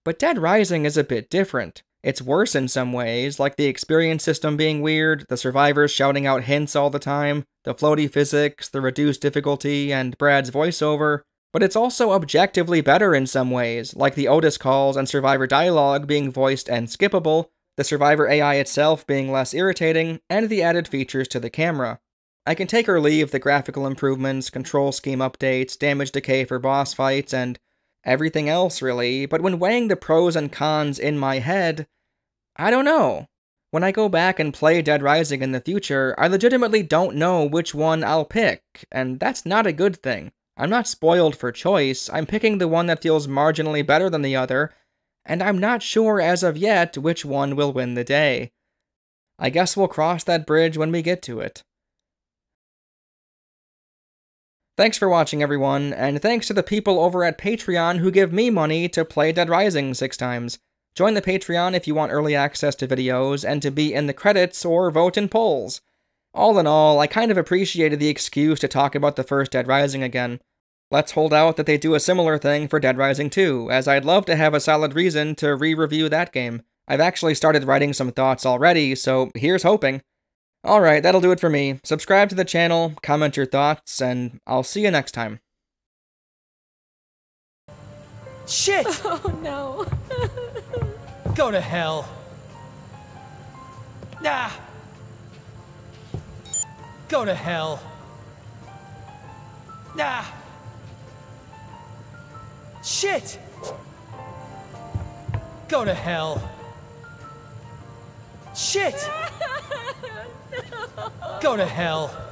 but Dead Rising is a bit different. It's worse in some ways, like the experience system being weird, the survivors shouting out hints all the time, the floaty physics, the reduced difficulty, and Brad's voiceover. But it's also objectively better in some ways, like the Otis calls and survivor dialogue being voiced and skippable, the survivor AI itself being less irritating, and the added features to the camera. I can take or leave the graphical improvements, control scheme updates, damage decay for boss fights, and everything else really, but when weighing the pros and cons in my head, I don't know. When I go back and play Dead Rising in the future, I legitimately don't know which one I'll pick, and that's not a good thing. I'm not spoiled for choice, I'm picking the one that feels marginally better than the other, and I'm not sure as of yet which one will win the day. I guess we'll cross that bridge when we get to it. Thanks for watching everyone, and thanks to the people over at Patreon who give me money to play Dead Rising 6 times. Join the Patreon if you want early access to videos and to be in the credits or vote in polls. All in all, I kind of appreciated the excuse to talk about the first Dead Rising again. Let's hold out that they do a similar thing for Dead Rising 2, as I'd love to have a solid reason to re-review that game. I've actually started writing some thoughts already, so here's hoping. Alright, that'll do it for me. Subscribe to the channel, comment your thoughts, and I'll see you next time. Shit! Oh no. Go to hell. Nah. Go to hell. Nah. Shit! Go to hell. Shit! Go to hell.